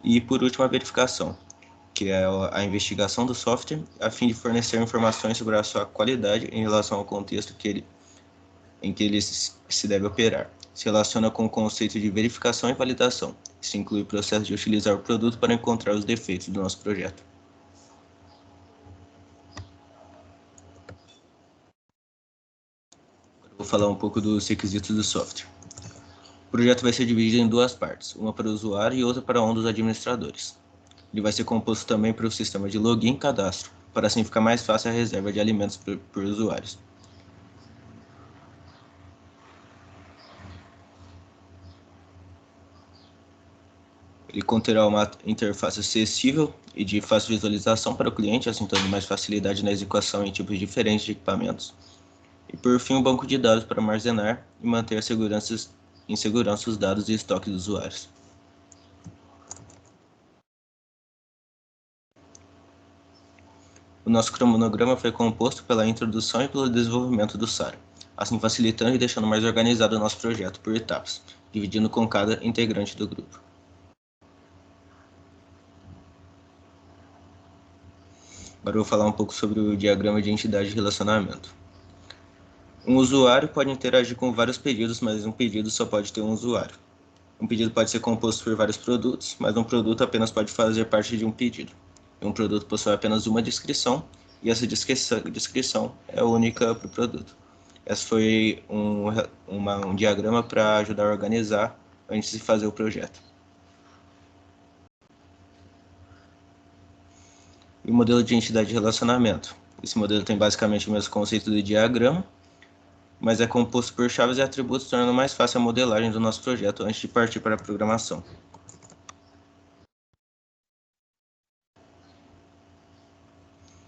E, por último, a verificação, que é a investigação do software, a fim de fornecer informações sobre a sua qualidade em relação ao contexto em que ele se deve operar. Se relaciona com o conceito de verificação e validação. Isso inclui o processo de utilizar o produto para encontrar os defeitos do nosso projeto. Vou falar um pouco dos requisitos do software. O projeto vai ser dividido em duas partes, uma para o usuário e outra para um dos administradores. Ele vai ser composto também por um sistema de login e cadastro, para assim ficar mais fácil a reserva de alimentos por usuários. Ele conterá uma interface acessível e de fácil visualização para o cliente, assim dando mais facilidade na execução em tipos diferentes de equipamentos. E por fim, um banco de dados para armazenar e manter em segurança os dados e estoque dos usuários. O nosso cronograma foi composto pela introdução e pelo desenvolvimento do SARA, assim facilitando e deixando mais organizado o nosso projeto por etapas, dividindo com cada integrante do grupo. Agora eu vou falar um pouco sobre o diagrama de entidade de relacionamento. Um usuário pode interagir com vários pedidos, mas um pedido só pode ter um usuário. Um pedido pode ser composto por vários produtos, mas um produto apenas pode fazer parte de um pedido. E um produto possui apenas uma descrição, e essa descrição é única para o produto. Esse foi um diagrama para ajudar a organizar antes de fazer o projeto. E o modelo de entidade de relacionamento. Esse modelo tem basicamente o mesmo conceito do diagrama, mas é composto por chaves e atributos, tornando mais fácil a modelagem do nosso projeto antes de partir para a programação.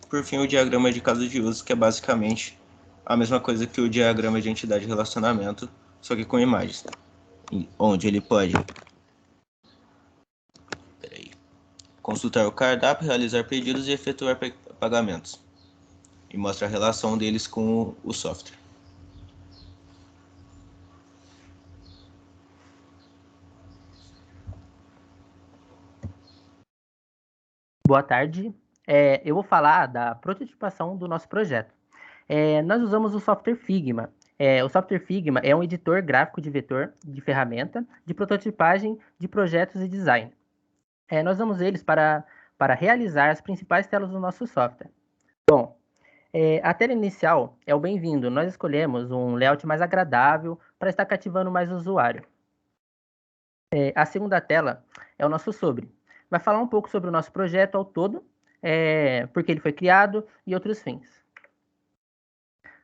Por fim, o diagrama de caso de uso, que é basicamente a mesma coisa que o diagrama de entidade de relacionamento, só que com imagens, onde ele pode consultar o cardápio, realizar pedidos e efetuar pagamentos, e mostra a relação deles com o software. Boa tarde. Eu vou falar da prototipação do nosso projeto. Nós usamos o software Figma. O software Figma é um editor gráfico de vetor de ferramenta de prototipagem de projetos e design. Nós usamos eles para realizar as principais telas do nosso software. Bom, a tela inicial é o bem-vindo. Nós escolhemos um layout mais agradável para estar cativando mais o usuário. A segunda tela é o nosso sobre. Vai falar um pouco sobre o nosso projeto ao todo, porque ele foi criado e outros fins.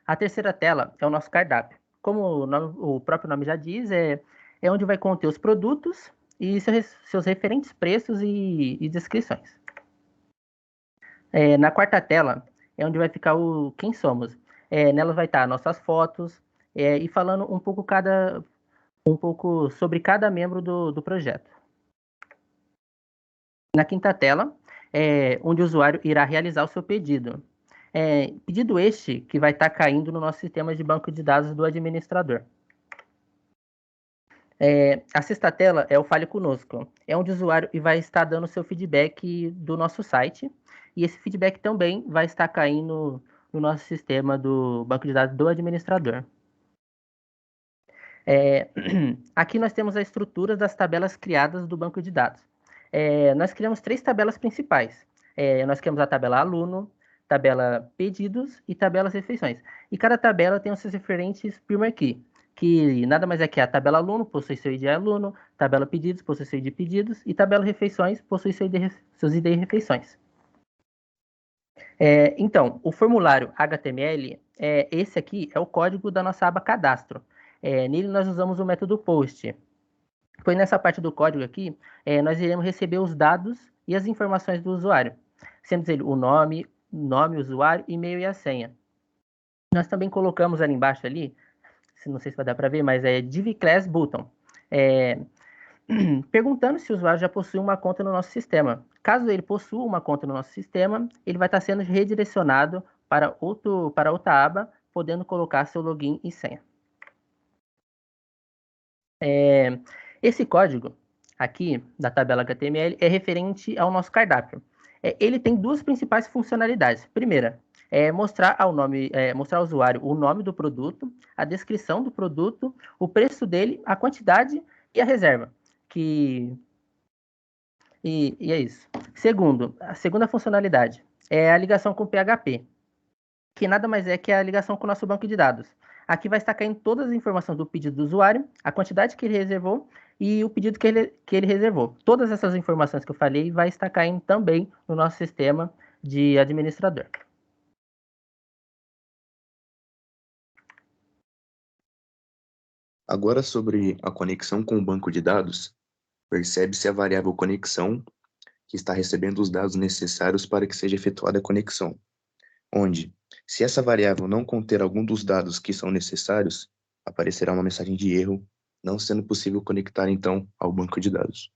A terceira tela é o nosso cardápio. Como o próprio nome já diz, é onde vai conter os produtos e seus referentes preços e descrições. Na quarta tela é onde vai ficar o quem somos. Nela vai estar nossas fotos e falando um pouco sobre cada membro do projeto. Na quinta tela é onde o usuário irá realizar o seu pedido. Pedido este que vai estar caindo no nosso sistema de banco de dados do administrador. A sexta tela é o Fale Conosco. É onde o usuário vai estar dando seu feedback do nosso site. E esse feedback também vai estar caindo no nosso sistema do banco de dados do administrador. Aqui nós temos a estrutura das tabelas criadas do banco de dados. Nós criamos 3 tabelas principais. Nós criamos a tabela aluno, tabela pedidos e tabelas refeições. E cada tabela tem os seus referentes primer key, que nada mais é que a tabela aluno possui seu ID aluno, tabela pedidos possui seu ID pedidos e tabela refeições possui seus ID refeições. Então, o formulário HTML, esse aqui é o código da nossa aba cadastro. Nele nós usamos o método post. Pois nessa parte do código aqui, nós iremos receber os dados e as informações do usuário, sendo ele o nome, usuário, e-mail e a senha. Nós também colocamos ali embaixo ali, não sei se vai dar para ver, mas é div class button, perguntando se o usuário já possui uma conta no nosso sistema. Caso ele possua uma conta no nosso sistema, ele vai estar sendo redirecionado para outra aba, podendo colocar seu login e senha. Esse código aqui da tabela HTML é referente ao nosso cardápio. Ele tem 2 principais funcionalidades. Primeira, mostrar ao usuário o nome do produto, a descrição do produto, o preço dele, a quantidade e a reserva. E é isso. A segunda funcionalidade é a ligação com o PHP, que nada mais é que a ligação com o nosso banco de dados. Aqui vai estar caindo todas as informações do pedido do usuário, a quantidade que ele reservou e o pedido que ele reservou. Todas essas informações que eu falei vai estar caindo também no nosso sistema de administrador. Agora, sobre a conexão com o banco de dados, percebe-se a variável conexão, que está recebendo os dados necessários para que seja efetuada a conexão, onde, se essa variável não conter algum dos dados que são necessários, aparecerá uma mensagem de erro, não sendo possível conectar, então, ao banco de dados.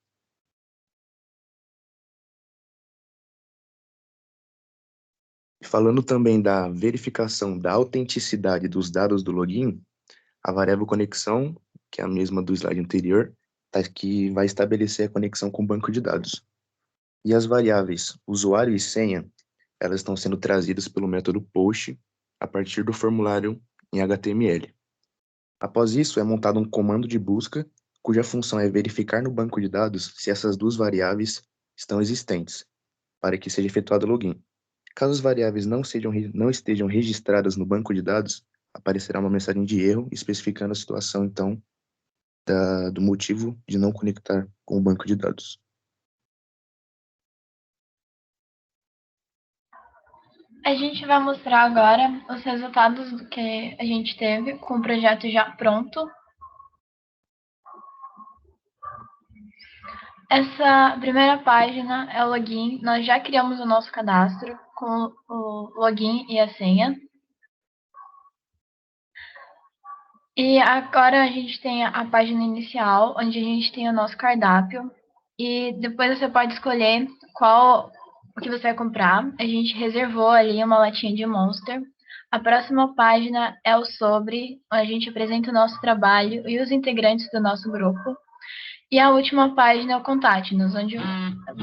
Falando também da verificação da autenticidade dos dados do login, a variável conexão, que é a mesma do slide anterior, que vai estabelecer a conexão com o banco de dados. E as variáveis usuário e senha, elas estão sendo trazidas pelo método post a partir do formulário em HTML. Após isso, é montado um comando de busca, cuja função é verificar no banco de dados se essas 2 variáveis estão existentes, para que seja efetuado o login. Caso as variáveis não estejam registradas no banco de dados, aparecerá uma mensagem de erro especificando a situação, então, do motivo de não conectar com o banco de dados. A gente vai mostrar agora os resultados do que a gente teve com o projeto já pronto. Essa primeira página é o login. Nós já criamos o nosso cadastro com o login e a senha. E agora a gente tem a página inicial, onde a gente tem o nosso cardápio. E depois você pode escolher o que você vai comprar. A gente reservou ali uma latinha de Monster. A próxima página é o sobre, onde a gente apresenta o nosso trabalho e os integrantes do nosso grupo. E a última página é o Contate-nos, onde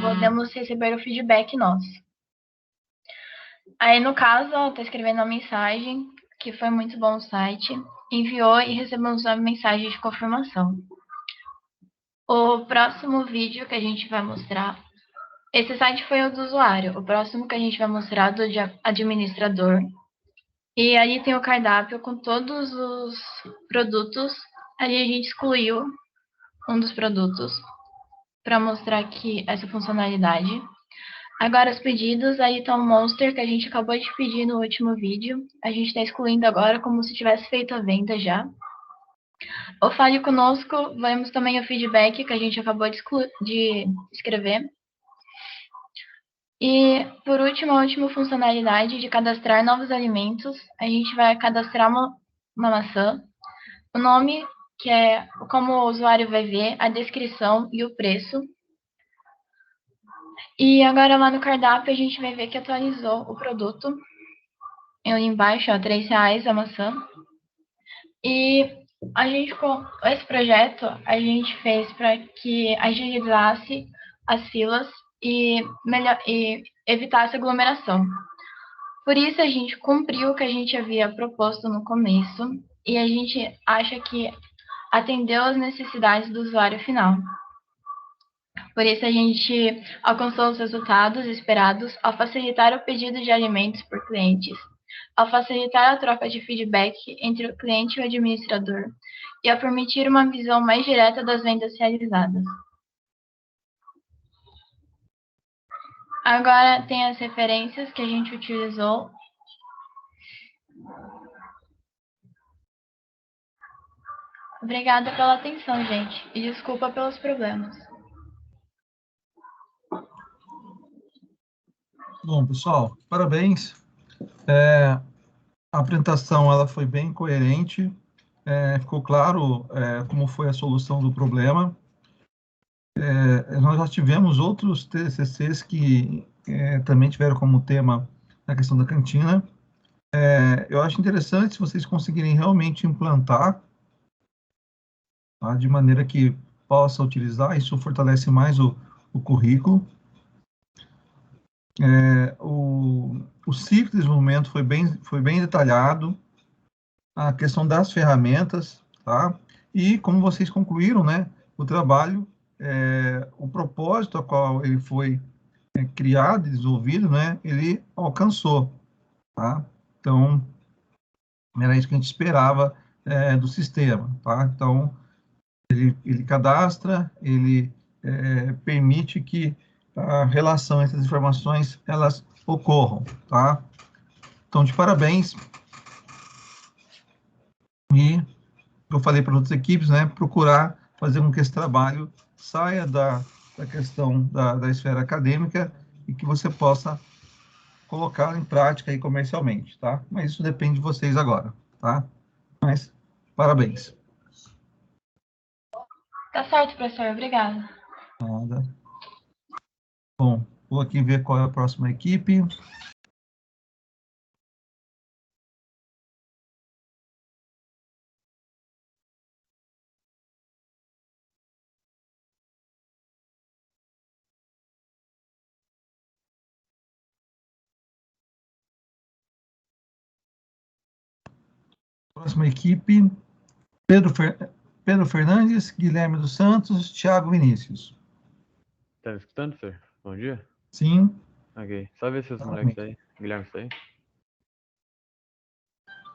podemos receber o feedback nosso. Aí, no caso, eu estou escrevendo uma mensagem, que foi muito bom o site. enviou e recebemos uma mensagem de confirmação. O próximo vídeo que a gente vai mostrar, esse site foi o do usuário, o próximo que a gente vai mostrar é do administrador. E aí tem o cardápio com todos os produtos. Ali a gente excluiu um dos produtos para mostrar aqui essa funcionalidade. Agora os pedidos, aí tá o Monster que a gente acabou de pedir no último vídeo. A gente está excluindo agora como se tivesse feito a venda já. O Fale Conosco, vemos também o feedback que a gente acabou de escrever. E, por último, a última funcionalidade de cadastrar novos alimentos. A gente vai cadastrar uma maçã, o nome, que é como o usuário vai ver, a descrição e o preço. E agora lá no cardápio a gente vai ver que atualizou o produto. Ali embaixo, ó, R$3 a maçã. E a gente, com esse projeto, a gente fez para que agilizasse as filas e evitasse aglomeração. Por isso, a gente cumpriu o que a gente havia proposto no começo e a gente acha que atendeu às necessidades do usuário final. Por isso, a gente alcançou os resultados esperados ao facilitar o pedido de alimentos por clientes, ao facilitar a troca de feedback entre o cliente e o administrador e a permitir uma visão mais direta das vendas realizadas. Agora tem as referências que a gente utilizou. Obrigada pela atenção, gente, e desculpa pelos problemas. Bom, pessoal, parabéns. A apresentação ela foi bem coerente, ficou claro como foi a solução do problema. Nós já tivemos outros TCCs que também tiveram como tema a questão da cantina. Eu acho interessante se vocês conseguirem realmente implantar, tá, de maneira que possa utilizar, isso fortalece mais o currículo. O ciclo de desenvolvimento foi bem detalhado, a questão das ferramentas, tá? E como vocês concluíram, né, o trabalho, o propósito a qual ele foi criado, desenvolvido, né, ele alcançou, tá? Então, era isso que a gente esperava do sistema, tá? Então, ele cadastra, ele permite que a relação entre as informações, elas ocorram, tá? Então, de parabéns. E eu falei para outras equipes, né, procurar fazer com que esse trabalho saia da questão da esfera acadêmica e que você possa colocar em prática aí comercialmente, tá? Mas isso depende de vocês agora, tá? Mas, parabéns. Tá certo, professor. Obrigada. Nada. Bom, vou aqui ver qual é a próxima equipe. Próxima equipe, Pedro Fernandes, Guilherme dos Santos, Thiago Vinícius. Tá me escutando, Fer? Bom dia. Sim. Ok. Só ver se os moleques tá aí. Guilherme está aí?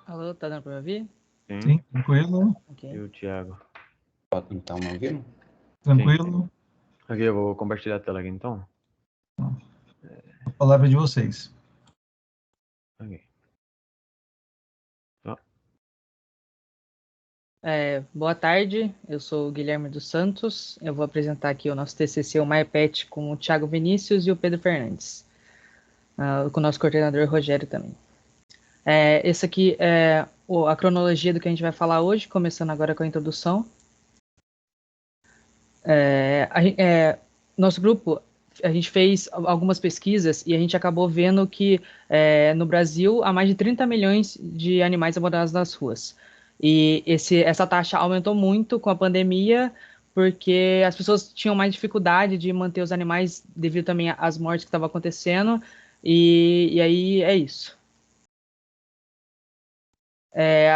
Alô, tá dando pra me ouvir? Sim, tranquilo. Okay. E o Thiago? Então, me ouvindo? Tranquilo. Sim. Ok, eu vou compartilhar a tela aqui então. A palavra é de vocês. Ok. Boa tarde, eu sou o Guilherme dos Santos. Eu vou apresentar aqui o nosso TCC, o MyPet, com o Thiago Vinícius e o Pedro Fernandes. Com o nosso coordenador Rogério também. Esse aqui é a cronologia do que a gente vai falar hoje, começando agora com a introdução. Nosso grupo, a gente fez algumas pesquisas e a gente acabou vendo que no Brasil há mais de 30 milhões de animais abandonados nas ruas. E essa taxa aumentou muito com a pandemia, porque as pessoas tinham mais dificuldade de manter os animais devido também às mortes que estavam acontecendo, e aí é isso.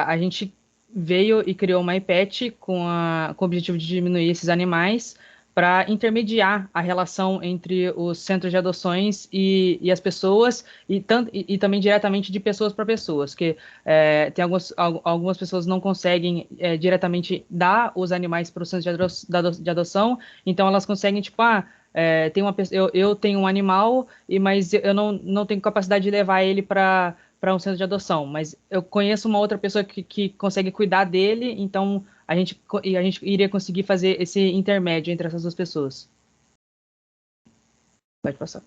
A gente veio e criou uma iPad com o objetivo de diminuir esses animais para intermediar a relação entre os centros de adoções e as pessoas, e também diretamente de pessoas para pessoas, que tem algumas pessoas não conseguem diretamente dar os animais para os centros de adoção, então elas conseguem, tipo, eu tenho um animal, mas eu não tenho capacidade de levar ele para um centro de adoção, mas eu conheço uma outra pessoa que consegue cuidar dele, então a gente iria conseguir fazer esse intermédio entre essas duas pessoas. Pode passar.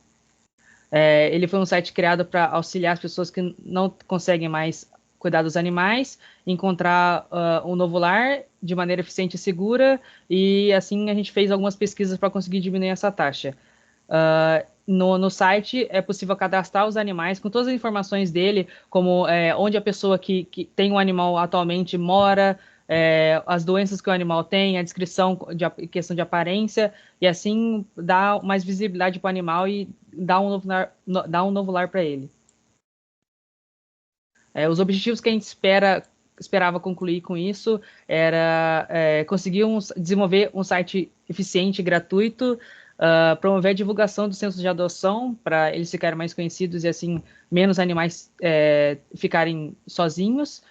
Ele foi um site criado para auxiliar as pessoas que não conseguem mais cuidar dos animais, encontrar um novo lar de maneira eficiente e segura, e assim a gente fez algumas pesquisas para conseguir diminuir essa taxa. No site é possível cadastrar os animais com todas as informações dele, como onde a pessoa que tem um animal atualmente mora, as doenças que o animal tem, a descrição questão de aparência, e assim dá mais visibilidade para o animal e dá um novo lar para ele. Os objetivos que a gente esperava concluir com isso era conseguir desenvolver um site eficiente e gratuito, promover a divulgação dos centros de adoção para eles ficarem mais conhecidos e assim menos animais ficarem sozinhos,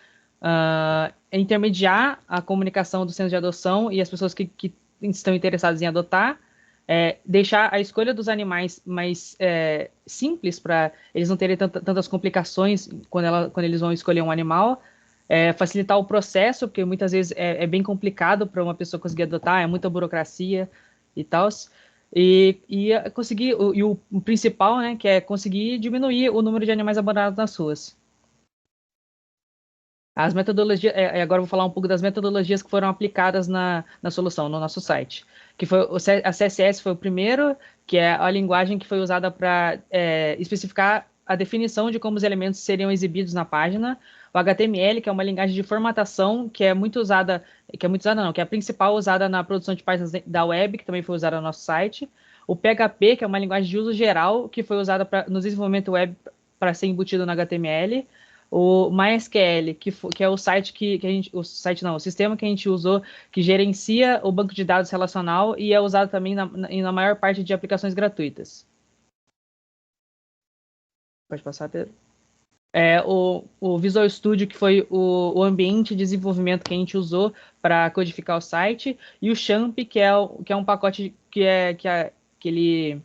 intermediar a comunicação dos centros de adoção e as pessoas que estão interessadas em adotar, deixar a escolha dos animais mais simples para eles não terem tantas complicações quando eles vão escolher um animal, facilitar o processo, porque muitas vezes é bem complicado para uma pessoa conseguir adotar, é muita burocracia e tal, e conseguir, o principal, né, que é conseguir diminuir o número de animais abandonados nas ruas. As metodologias, agora eu vou falar um pouco das metodologias que foram aplicadas na solução, no nosso site. Que foi a CSS foi o primeiro, que é a linguagem que foi usada para especificar a definição de como os elementos seriam exibidos na página. O HTML, que é uma linguagem de formatação que é a principal usada na produção de páginas da web, que também foi usada no nosso site. O PHP, que é uma linguagem de uso geral, que foi usada no desenvolvimento web para ser embutido no HTML. O MySQL, que é o site o sistema que a gente usou, que gerencia o banco de dados relacional e é usado também na maior parte de aplicações gratuitas. Pode passar, Pedro. O Visual Studio, que foi o ambiente de desenvolvimento que a gente usou para codificar o site, e o Champ, que é um pacote que ele,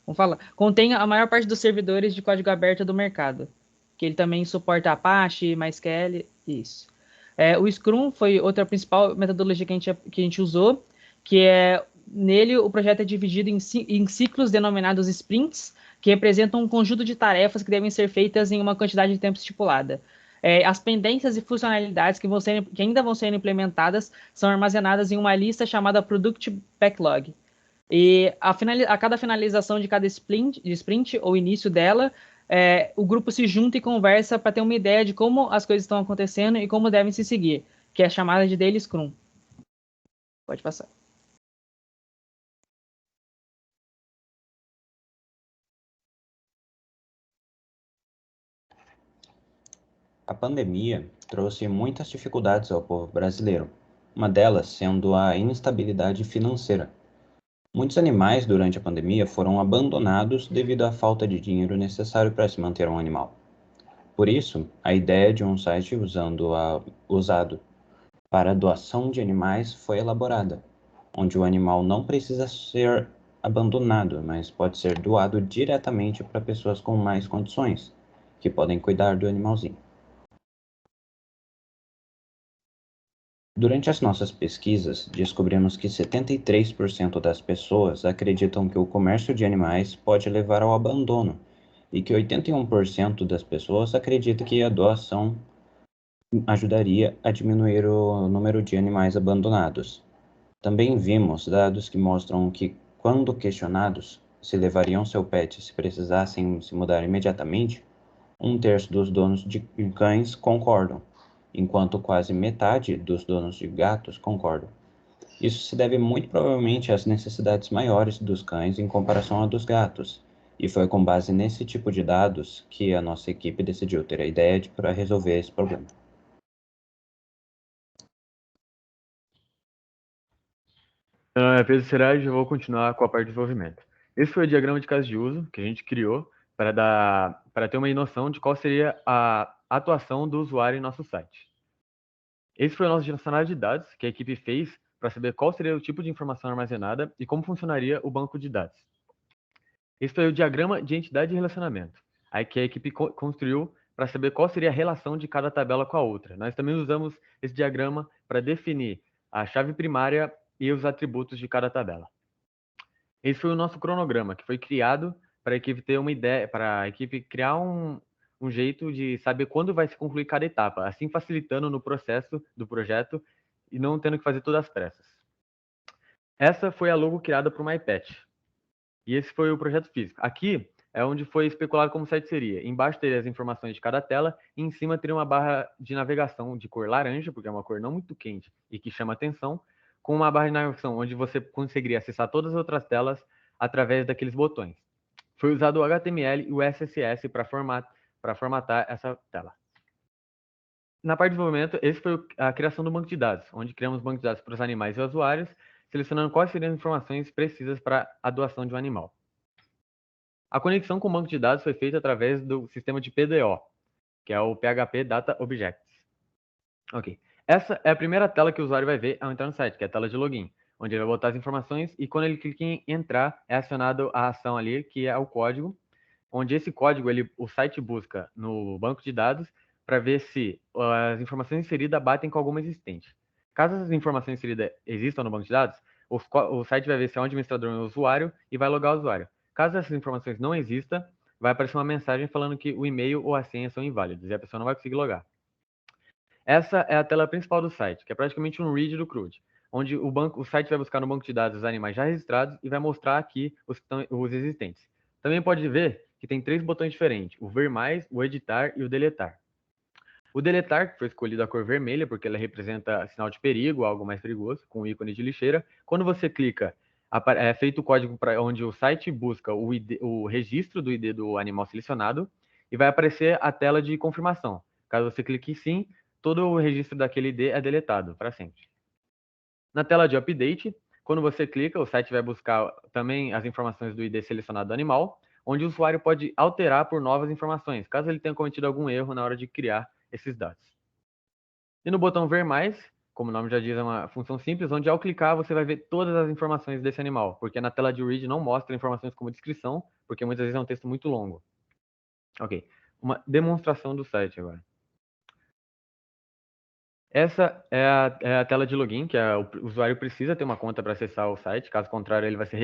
vamos falar, contém a maior parte dos servidores de código aberto do mercado, que ele também suporta Apache, MySQL, isso. O Scrum foi outra principal metodologia que a gente usou, que nele o projeto é dividido em ciclos denominados sprints, que representam um conjunto de tarefas que devem ser feitas em uma quantidade de tempo estipulada. As pendências e funcionalidades que ainda vão ser implementadas são armazenadas em uma lista chamada Product Backlog. E a cada finalização de cada sprint ou início dela, o grupo se junta e conversa para ter uma ideia de como as coisas estão acontecendo e como devem se seguir, que é chamada de Daily Scrum. Pode passar. A pandemia trouxe muitas dificuldades ao povo brasileiro, uma delas sendo a instabilidade financeira. Muitos animais durante a pandemia foram abandonados devido à falta de dinheiro necessário para se manter um animal. Por isso, a ideia de um site usado para doação de animais foi elaborada, onde o animal não precisa ser abandonado, mas pode ser doado diretamente para pessoas com mais condições, que podem cuidar do animalzinho. Durante as nossas pesquisas, descobrimos que 73% das pessoas acreditam que o comércio de animais pode levar ao abandono e que 81% das pessoas acreditam que a doação ajudaria a diminuir o número de animais abandonados. Também vimos dados que mostram que, quando questionados se levariam seu pet se precisassem se mudar imediatamente, 1/3 dos donos de cães concordam, enquanto quase metade dos donos de gatos concordam. Isso se deve muito provavelmente às necessidades maiores dos cães em comparação a dos gatos, e foi com base nesse tipo de dados que a nossa equipe decidiu ter a ideia para resolver esse problema. Meu nome é Pedro Serage e eu vou continuar com a parte de desenvolvimento. Esse foi o diagrama de caso de uso que a gente criou para ter uma noção de qual seria a atuação do usuário em nosso site. Esse foi o nosso dicionário de dados que a equipe fez para saber qual seria o tipo de informação armazenada e como funcionaria o banco de dados. Esse foi o diagrama de entidade e relacionamento, aí que a equipe construiu para saber qual seria a relação de cada tabela com a outra. Nós também usamos esse diagrama para definir a chave primária e os atributos de cada tabela. Esse foi o nosso cronograma, que foi criado para a equipe ter uma ideia, para a equipe criar um jeito de saber quando vai se concluir cada etapa, assim facilitando no processo do projeto e não tendo que fazer todas as pressas. Essa foi a logo criada para o MyPet. E esse foi o projeto físico. Aqui é onde foi especulado como o site seria. Embaixo teria as informações de cada tela e em cima teria uma barra de navegação de cor laranja, porque é uma cor não muito quente e que chama atenção, com uma barra de navegação onde você conseguiria acessar todas as outras telas através daqueles botões. Foi usado o HTML e o CSS para formatar essa tela. Na parte de desenvolvimento, esse foi a criação do banco de dados, onde criamos um banco de dados para os animais e usuários, selecionando quais seriam as informações precisas para a doação de um animal. A conexão com o banco de dados foi feita através do sistema de PDO, que é o PHP Data Objects. Ok. Essa é a primeira tela que o usuário vai ver ao entrar no site, que é a tela de login, onde ele vai botar as informações e quando ele clica em entrar, é acionado a ação ali, que é o código, onde esse código o site busca no banco de dados para ver se as informações inseridas batem com alguma existente. Caso essas informações inseridas existam no banco de dados, o site vai ver se é um administrador ou um usuário e vai logar o usuário. Caso essas informações não existam, vai aparecer uma mensagem falando que o e-mail ou a senha são inválidos e a pessoa não vai conseguir logar. Essa é a tela principal do site, que é praticamente um read do CRUD, onde o site vai buscar no banco de dados os animais já registrados e vai mostrar aqui os existentes. Também pode ver que tem 3 botões diferentes, o ver mais, o editar e o deletar. O deletar, que foi escolhido a cor vermelha, porque ela representa sinal de perigo, algo mais perigoso, com o ícone de lixeira. Quando você clica, é feito o código para onde o site busca o registro do ID do animal selecionado e vai aparecer a tela de confirmação. Caso você clique em sim, todo o registro daquele ID é deletado para sempre. Na tela de update, quando você clica, o site vai buscar também as informações do ID selecionado do animal, onde o usuário pode alterar por novas informações, caso ele tenha cometido algum erro na hora de criar esses dados. E no botão ver mais, como o nome já diz, é uma função simples, onde ao clicar você vai ver todas as informações desse animal, porque na tela de read não mostra informações como descrição, porque muitas vezes é um texto muito longo. Ok, uma demonstração do site agora. Essa é a tela de login, que o usuário precisa ter uma conta para acessar o site, caso contrário ele vai ser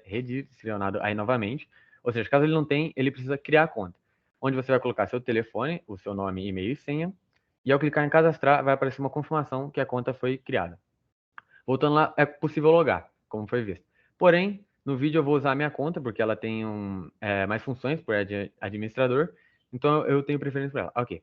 redirecionado aí novamente. Ou seja, caso ele não tenha, ele precisa criar a conta, onde você vai colocar seu telefone, o seu nome, e-mail e senha, e ao clicar em cadastrar vai aparecer uma confirmação que a conta foi criada. Voltando lá, é possível logar, como foi visto. Porém, no vídeo eu vou usar a minha conta, porque ela tem mais funções por administrador, então eu tenho preferência por ela. Ok.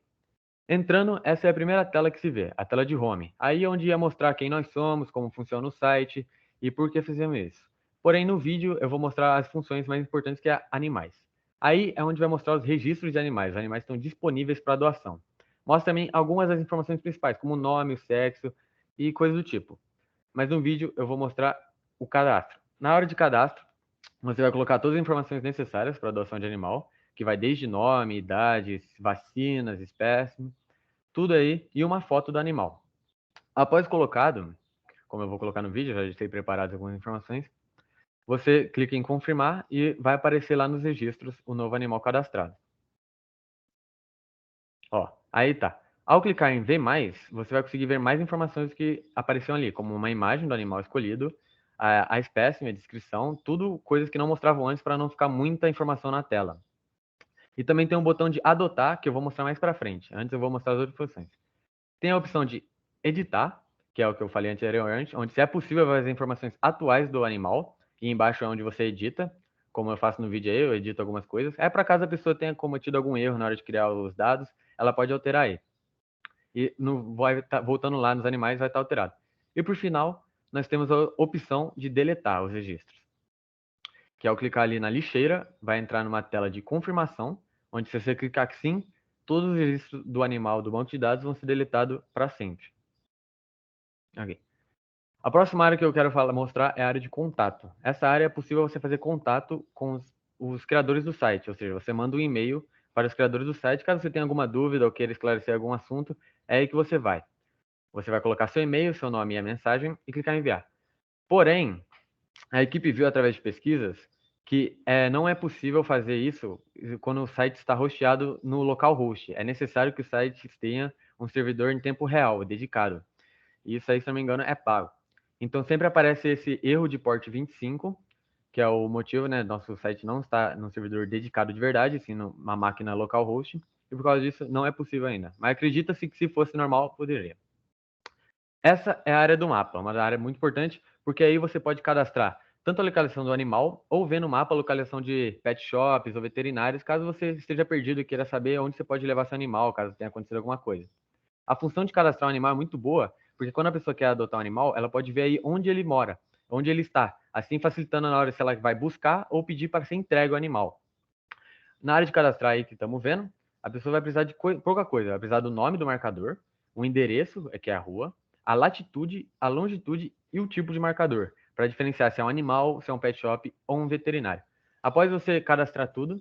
Entrando, essa é a primeira tela que se vê, a tela de home. Aí é onde ia mostrar quem nós somos, como funciona o site e por que fizemos isso. Porém, no vídeo eu vou mostrar as funções mais importantes, que é animais. Aí é onde vai mostrar os registros de animais. Os animais estão disponíveis para doação. Mostra também algumas das informações principais, como o nome, o sexo e coisas do tipo. Mas no vídeo eu vou mostrar o cadastro. Na hora de cadastro, você vai colocar todas as informações necessárias para a adoção de animal, que vai desde nome, idade, vacinas, espécime, tudo aí, e uma foto do animal. Após colocado, como eu vou colocar no vídeo, já deixei preparado algumas informações, você clica em confirmar e vai aparecer lá nos registros o novo animal cadastrado. Ó, aí tá. Ao clicar em ver mais, você vai conseguir ver mais informações que apareciam ali, como uma imagem do animal escolhido, a espécime, a descrição, tudo coisas que não mostravam antes para não ficar muita informação na tela. E também tem um botão de adotar, que eu vou mostrar mais para frente. Antes eu vou mostrar as outras funções. Tem a opção de editar, que é o que eu falei anteriormente, onde se é possível ver as informações atuais do animal, e embaixo é onde você edita, como eu faço no vídeo aí, eu edito algumas coisas. É para caso a pessoa tenha cometido algum erro na hora de criar os dados, ela pode alterar aí. E voltando lá nos animais, vai estar alterado. E por final, nós temos a opção de deletar os registros, que ao clicar ali na lixeira, vai entrar numa tela de confirmação, onde se você clicar que sim, todos os registros do animal do banco de dados vão ser deletados para sempre. Okay. A próxima área que eu quero mostrar é a área de contato. Essa área é possível você fazer contato com os criadores do site, ou seja, você manda um e-mail para os criadores do site, caso você tenha alguma dúvida ou queira esclarecer algum assunto, é aí que você vai. Você vai colocar seu e-mail, seu nome e a mensagem e clicar em enviar. Porém, a equipe viu através de pesquisas que não é possível fazer isso quando o site está hosteado no localhost. É necessário que o site tenha um servidor em tempo real, dedicado. E isso aí, se não me engano, é pago. Então, sempre aparece esse erro de port 25, que é o motivo, né? Nosso site não está num servidor dedicado de verdade, sim numa máquina localhost. E por causa disso, não é possível ainda. Mas acredita-se que se fosse normal, poderia. Essa é a área do mapa, uma área muito importante, porque aí você pode cadastrar tanto a localização do animal, ou ver no mapa a localização de pet shops ou veterinários, caso você esteja perdido e queira saber onde você pode levar seu animal, caso tenha acontecido alguma coisa. A função de cadastrar um animal é muito boa, porque quando a pessoa quer adotar um animal, ela pode ver aí onde ele mora, onde ele está, assim facilitando na hora se ela vai buscar ou pedir para ser entregue o animal. Na área de cadastrar aí que estamos vendo, a pessoa vai precisar de pouca coisa, vai precisar do nome do marcador, o endereço, que é a rua, a latitude, a longitude e o tipo de marcador, para diferenciar se é um animal, se é um pet shop ou um veterinário. Após você cadastrar tudo,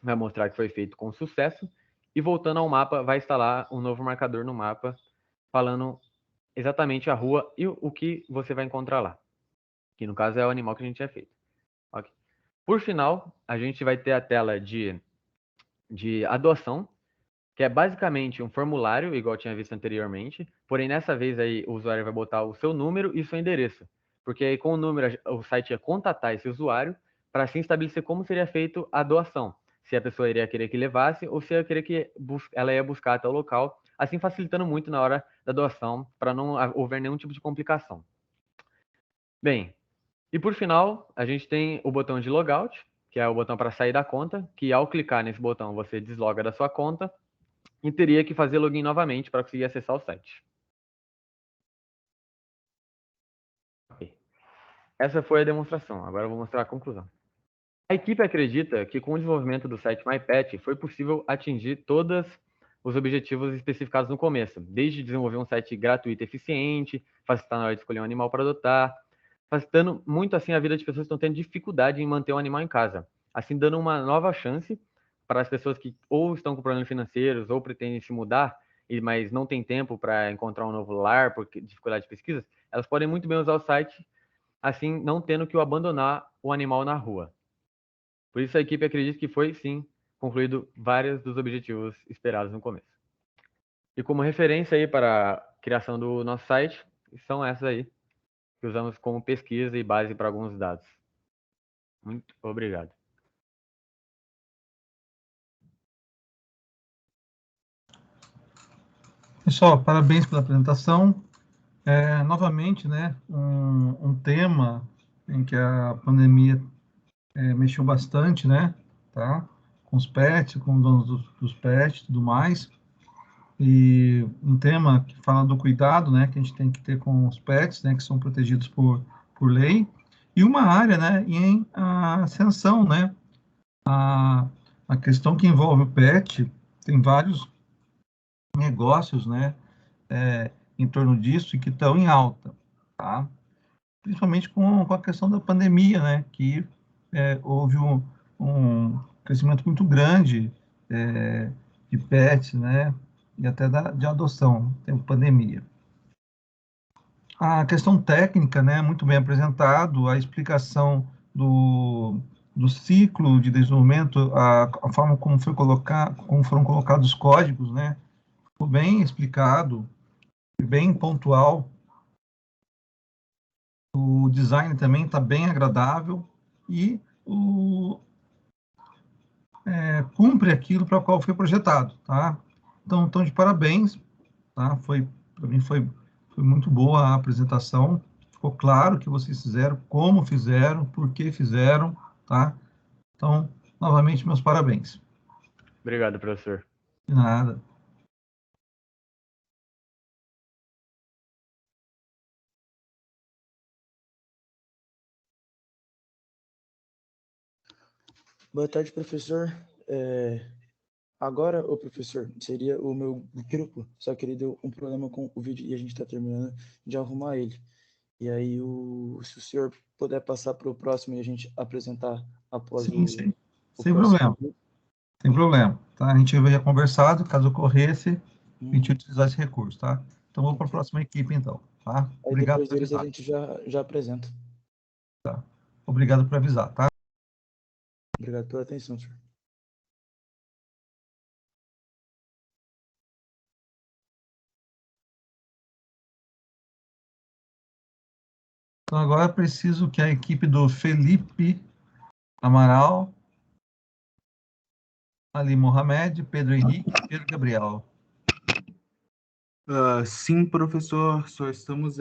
vai mostrar que foi feito com sucesso, e voltando ao mapa, vai instalar um novo marcador no mapa, falando exatamente a rua e o que você vai encontrar lá. Que no caso é o animal que a gente tinha feito. Okay. Por final, a gente vai ter a tela de adoção, que é basicamente um formulário, igual eu tinha visto anteriormente, porém nessa vez aí o usuário vai botar o seu número e seu endereço, porque aí com o número o site ia contatar esse usuário para assim estabelecer como seria feito a doação, se a pessoa iria querer que levasse ou se ia querer que ela ia buscar até o local, assim facilitando muito na hora da doação, para não haver nenhum tipo de complicação. Bem, e por final, a gente tem o botão de logout, que é o botão para sair da conta, que ao clicar nesse botão você desloga da sua conta, e teria que fazer login novamente para conseguir acessar o site. Okay. Essa foi a demonstração, agora eu vou mostrar a conclusão. A equipe acredita que com o desenvolvimento do site MyPet foi possível atingir todos os objetivos especificados no começo, desde desenvolver um site gratuito e eficiente, facilitar na hora de escolher um animal para adotar, facilitando muito assim a vida de pessoas que estão tendo dificuldade em manter um animal em casa, assim dando uma nova chance para as pessoas que ou estão com problemas financeiros ou pretendem se mudar, mas não tem tempo para encontrar um novo lar por dificuldade de pesquisas, elas podem muito bem usar o site, assim não tendo que abandonar o animal na rua. Por isso a equipe acredita que foi, sim, concluído vários dos objetivos esperados no começo. E como referência aí para a criação do nosso site, são essas aí, que usamos como pesquisa e base para alguns dados. Muito obrigado. Pessoal, parabéns pela apresentação. Novamente, né, um tema em que a pandemia mexeu bastante, né, tá? Com os pets, com os donos dos pets e tudo mais. E um tema que fala do cuidado, né, que a gente tem que ter com os pets, né, que são protegidos por lei. E uma área, né, em ascensão, né, a questão que envolve o pet, tem vários negócios, né, em torno disso e que estão em alta, tá? Principalmente com a questão da pandemia, né, que houve um crescimento muito grande de pets, né, e até de adoção, tem pandemia. A questão técnica, né, muito bem apresentado, a explicação do ciclo de desenvolvimento, a forma como foram colocados os códigos, né, ficou bem explicado, bem pontual. O design também está bem agradável e cumpre aquilo para o qual foi projetado, tá? Então, de parabéns, tá? Para mim foi muito boa a apresentação. Ficou claro o que vocês fizeram, como fizeram, por que fizeram, tá? Então, novamente, meus parabéns. Obrigado, professor. De nada. Boa tarde, professor. Agora, o professor, seria o meu grupo, só que ele deu um problema com o vídeo e a gente está terminando de arrumar ele. E aí, se o senhor puder passar para o próximo e a gente apresentar após Sim, o sim. o Sem próximo problema. grupo. Sem problema. Tá? A gente havia conversado, caso ocorresse, a gente Uhum. utilizar esse recurso, tá? Então, vamos para a próxima equipe, então, tá? Aí Obrigado depois por deles a avisar. gente já apresenta. Tá. Obrigado por avisar, tá? Obrigado pela atenção, senhor. Então, agora eu preciso que a equipe do Felipe Amaral, Ali Mohamed, Pedro Henrique e Pedro Gabriel. Sim, professor, só estamos.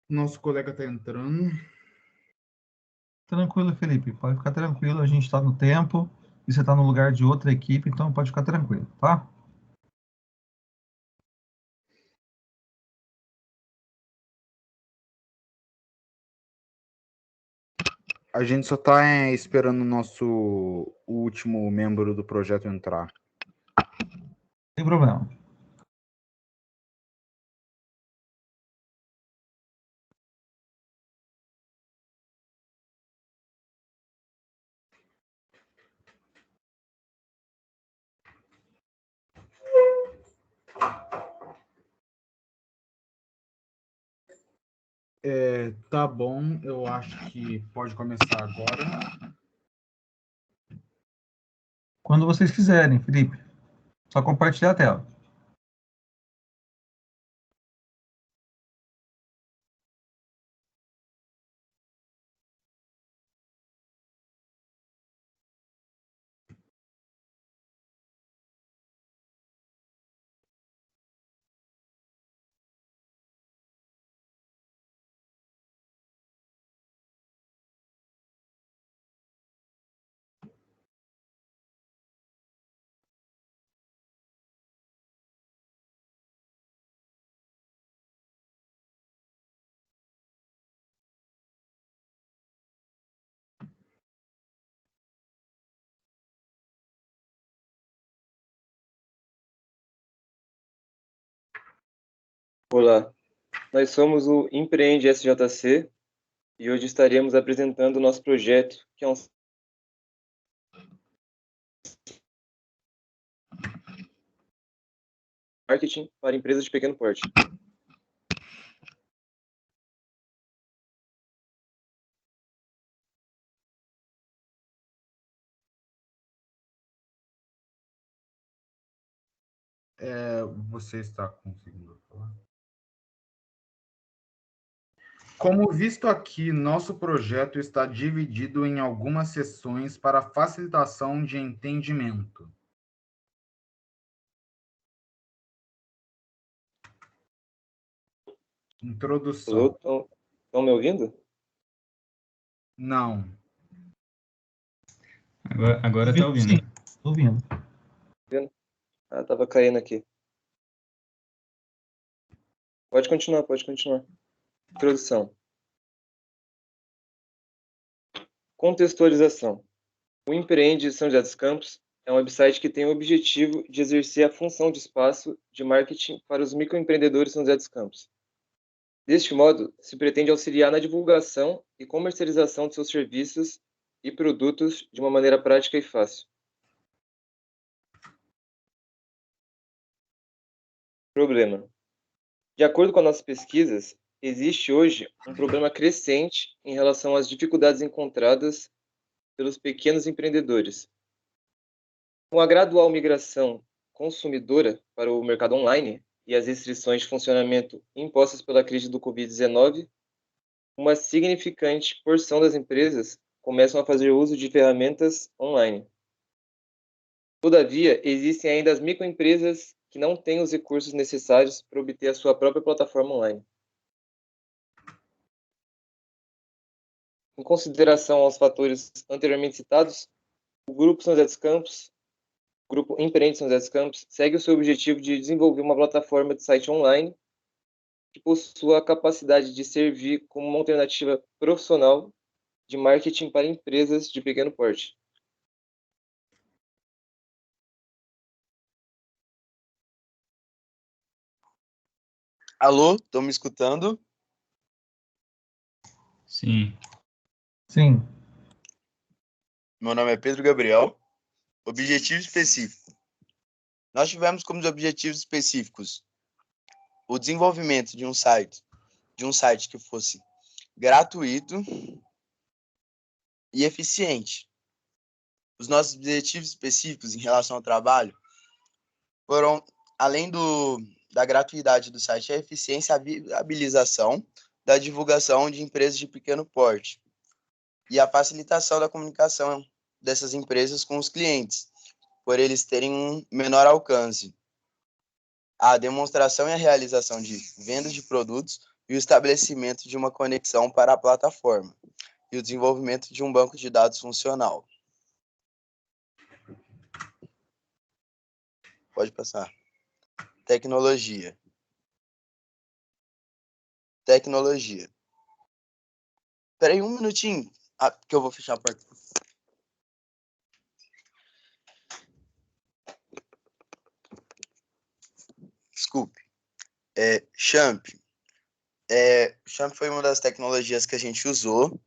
Nosso colega está entrando. Tranquilo, Felipe. Pode ficar tranquilo. A gente está no tempo e você está no lugar de outra equipe, então pode ficar tranquilo, tá? A gente só está esperando o nosso último membro do projeto entrar. Sem problema. Tá bom, eu acho que pode começar agora. Quando vocês quiserem, Felipe. Só compartilhar a tela. Olá, nós somos o Empreende SJC e hoje estaremos apresentando o nosso projeto, que é um marketing para empresas de pequeno porte. Você está conseguindo falar? Como visto aqui, nosso projeto está dividido em algumas seções para facilitação de entendimento. Introdução. Estão me ouvindo? Não. Agora tá ouvindo. Sim, tô ouvindo. Ah, tava caindo aqui. Pode continuar, pode continuar. Introdução. Contextualização. O Empreende São José dos Campos é um website que tem o objetivo de exercer a função de espaço de marketing para os microempreendedores São José dos Campos. Deste modo, se pretende auxiliar na divulgação e comercialização de seus serviços e produtos de uma maneira prática e fácil. Problema. De acordo com as nossas pesquisas, existe hoje um problema crescente em relação às dificuldades encontradas pelos pequenos empreendedores. Com a gradual migração consumidora para o mercado online e as restrições de funcionamento impostas pela crise do Covid-19, uma significante porção das empresas começam a fazer uso de ferramentas online. Todavia, existem ainda as microempresas que não têm os recursos necessários para obter a sua própria plataforma online. Em consideração aos fatores anteriormente citados, o Grupo São José dos Campos, o Grupo Empreende São José dos Campos, segue o seu objetivo de desenvolver uma plataforma de site online que possua a capacidade de servir como uma alternativa profissional de marketing para empresas de pequeno porte. Alô, estão me escutando? Sim. Sim. Meu nome é Pedro Gabriel. Objetivo específico. Nós tivemos como objetivos específicos o desenvolvimento de um site que fosse gratuito e eficiente. Os nossos objetivos específicos em relação ao trabalho foram, além da gratuidade do site, a eficiência e a viabilização da divulgação de empresas de pequeno porte e a facilitação da comunicação dessas empresas com os clientes, por eles terem um menor alcance. A demonstração e a realização de vendas de produtos e o estabelecimento de uma conexão para a plataforma e o desenvolvimento de um banco de dados funcional. Pode passar. Tecnologia. Espera aí um minutinho, que eu vou fechar a porta. Desculpe. Champ. Champ foi uma das tecnologias que a gente usou,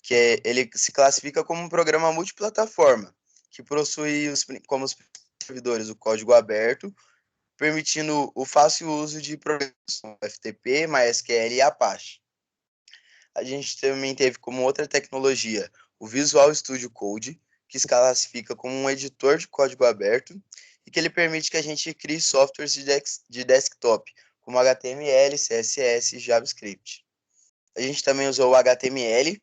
ele se classifica como um programa multiplataforma, que possui como os servidores o código aberto, permitindo o fácil uso de programas como FTP, MySQL e Apache. A gente também teve como outra tecnologia o Visual Studio Code, que se classifica como um editor de código aberto e que ele permite que a gente crie softwares de desktop, como HTML, CSS e JavaScript. A gente também usou o HTML,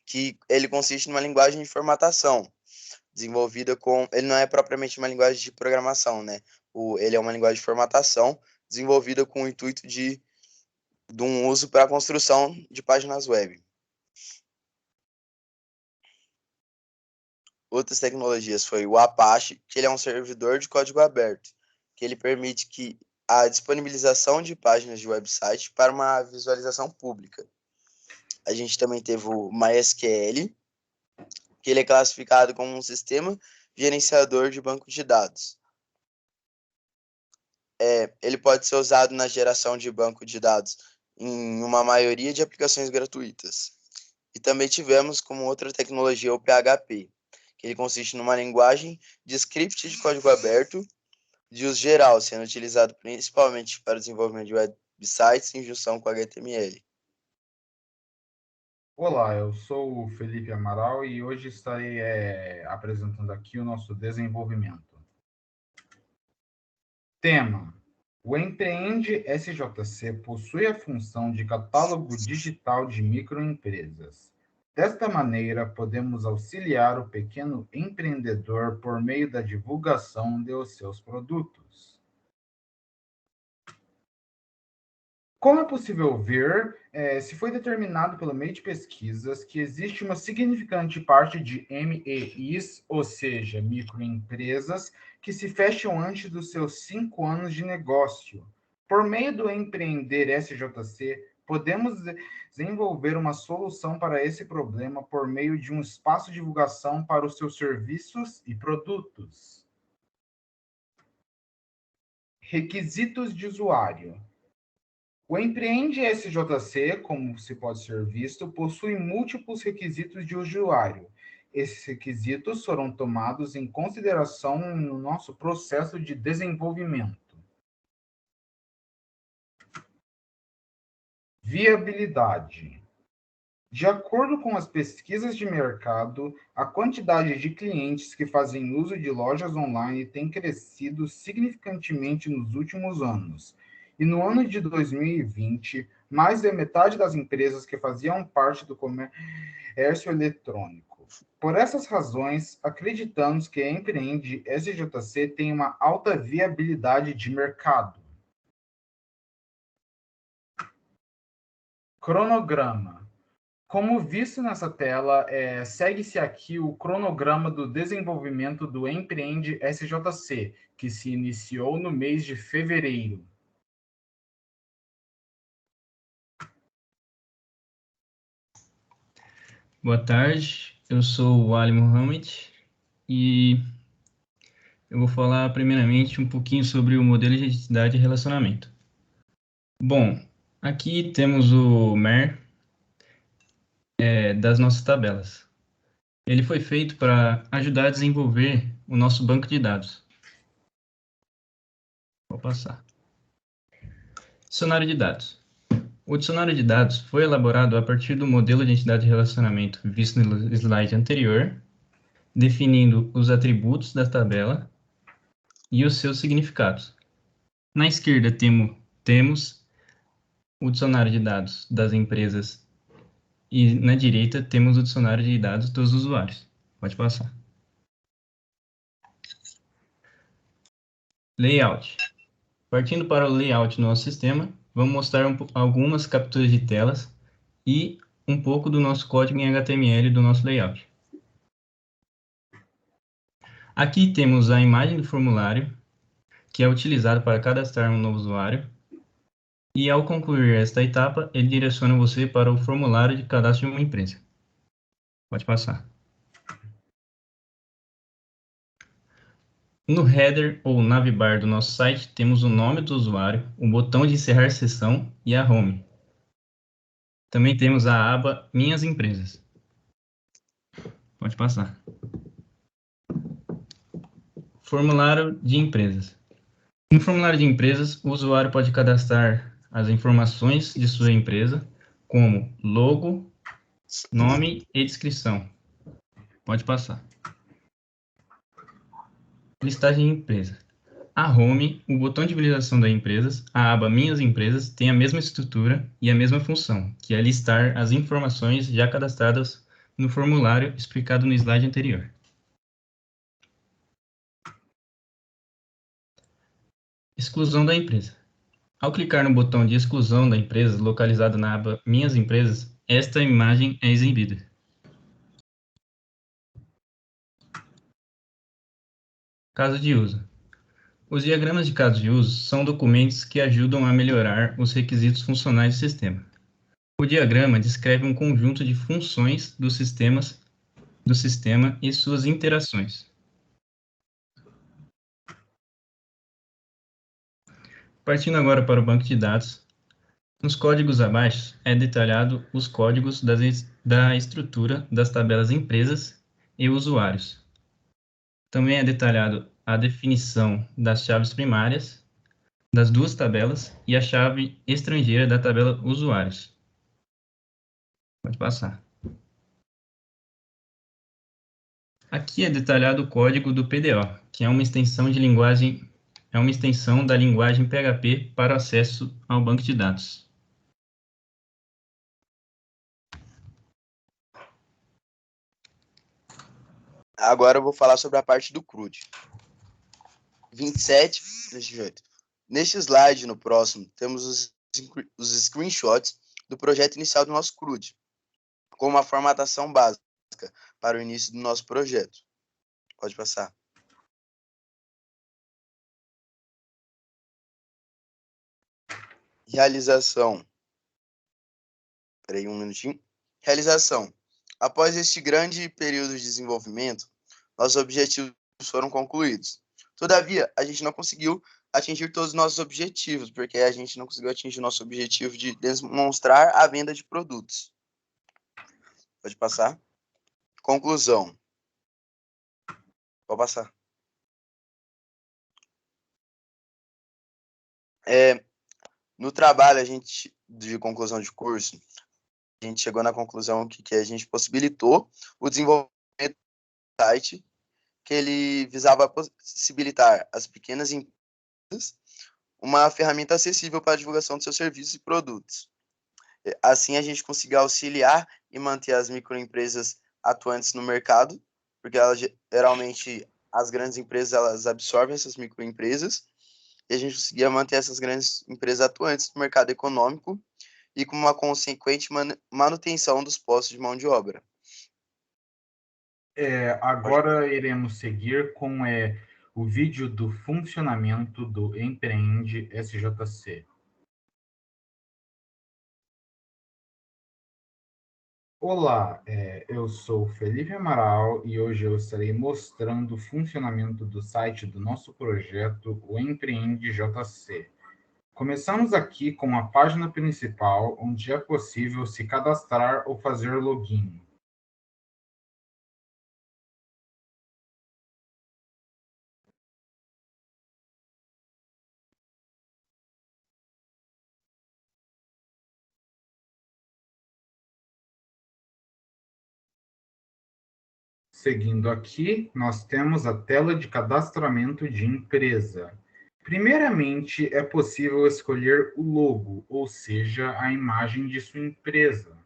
que ele consiste numa linguagem de formatação, desenvolvida com... Ele não é propriamente uma linguagem de programação, né? Ele é uma linguagem de formatação, desenvolvida com o intuito de um uso para a construção de páginas web. Outras tecnologias foi o Apache, que ele é um servidor de código aberto, que ele permite que a disponibilização de páginas de website para uma visualização pública. A gente também teve o MySQL, que ele é classificado como um sistema gerenciador de banco de dados. Ele pode ser usado na geração de banco de dados em uma maioria de aplicações gratuitas. E também tivemos como outra tecnologia o PHP, que ele consiste numa linguagem de script de código aberto de uso geral, sendo utilizado principalmente para o desenvolvimento de websites em junção com HTML. Olá, eu sou o Felipe Amaral e hoje estarei apresentando aqui o nosso desenvolvimento. Tema: o Empreende SJC possui a função de catálogo digital de microempresas. Desta maneira, podemos auxiliar o pequeno empreendedor por meio da divulgação de seus produtos. Como é possível ver, se foi determinado pelo meio de pesquisas que existe uma significante parte de MEIs, ou seja, microempresas, que se fecham antes dos seus 5 anos de negócio. Por meio do Empreender SJC, podemos desenvolver uma solução para esse problema por meio de um espaço de divulgação para os seus serviços e produtos. Requisitos de usuário. O Empreende SJC, como se pode ser visto, possui múltiplos requisitos de usuário. Esses requisitos foram tomados em consideração no nosso processo de desenvolvimento. Viabilidade. De acordo com as pesquisas de mercado, a quantidade de clientes que fazem uso de lojas online tem crescido significantemente nos últimos anos. E no ano de 2020, mais da metade das empresas que faziam parte do comércio eletrônico. Por essas razões, acreditamos que a Empreende SJC tem uma alta viabilidade de mercado. Cronograma. Como visto nessa tela, segue-se aqui o cronograma do desenvolvimento do Empreende SJC, que se iniciou no mês de fevereiro. Boa tarde, eu sou o Ali Mohamed e eu vou falar primeiramente um pouquinho sobre o modelo de identidade e relacionamento. Bom, aqui temos o MER, das nossas tabelas. Ele foi feito para ajudar a desenvolver o nosso banco de dados. Vou passar. Dicionário de dados. O dicionário de dados foi elaborado a partir do modelo de entidade de relacionamento visto no slide anterior, definindo os atributos da tabela e os seus significados. Na esquerda temos o dicionário de dados das empresas e na direita temos o dicionário de dados dos usuários. Pode passar. Layout. Partindo para o layout do nosso sistema, vamos mostrar algumas capturas de telas e um pouco do nosso código em HTML do nosso layout. Aqui temos a imagem do formulário, que é utilizado para cadastrar um novo usuário. E ao concluir esta etapa, ele direciona você para o formulário de cadastro de uma empresa. Pode passar. No header ou navbar do nosso site, temos o nome do usuário, o botão de encerrar sessão e a home. Também temos a aba Minhas Empresas. Pode passar. Formulário de empresas. No formulário de empresas, o usuário pode cadastrar as informações de sua empresa, como logo, nome e descrição. Pode passar. Listagem de empresa. A home, o botão de visualização das empresas, a aba Minhas Empresas, tem a mesma estrutura e a mesma função, que é listar as informações já cadastradas no formulário explicado no slide anterior. Exclusão da empresa. Ao clicar no botão de exclusão da empresa, localizado na aba Minhas Empresas, esta imagem é exibida. Caso de uso. Os diagramas de caso de uso são documentos que ajudam a melhorar os requisitos funcionais do sistema. O diagrama descreve um conjunto de funções do sistema e suas interações. Partindo agora para o banco de dados, nos códigos abaixo é detalhado os códigos da estrutura das tabelas empresas e usuários. Também é detalhado a definição das chaves primárias das duas tabelas e a chave estrangeira da tabela usuários. Pode passar. Aqui é detalhado o código do PDO, que é uma extensão da linguagem PHP para acesso ao banco de dados. Agora eu vou falar sobre a parte do CRUD. 27, neste slide, no próximo, temos os screenshots do projeto inicial do nosso CRUD, com uma formatação básica para o início do nosso projeto. Pode passar. Realização. Espera aí um minutinho. Realização. Após este grande período de desenvolvimento, nossos objetivos foram concluídos. Todavia, a gente não conseguiu atingir todos os nossos objetivos, porque a gente não conseguiu atingir o nosso objetivo de demonstrar a venda de produtos. Pode passar. Conclusão. Pode passar. No trabalho de conclusão de curso, a gente chegou na conclusão que a gente possibilitou o desenvolvimento do site, que ele visava possibilitar às pequenas empresas uma ferramenta acessível para a divulgação de seus serviços e produtos. Assim, a gente conseguiu auxiliar e manter as microempresas atuantes no mercado, porque geralmente as grandes empresas elas absorvem essas microempresas, e a gente conseguia manter essas grandes empresas atuantes no mercado econômico e com uma consequente manutenção dos postos de mão de obra. Agora iremos seguir com o vídeo do funcionamento do Empreende SJC. Olá, eu sou Felipe Amaral e hoje eu estarei mostrando o funcionamento do site do nosso projeto, o Empreende JC. Começamos aqui com a página principal, onde é possível se cadastrar ou fazer login. Seguindo aqui, nós temos a tela de cadastramento de empresa. Primeiramente, é possível escolher o logo, ou seja, a imagem de sua empresa.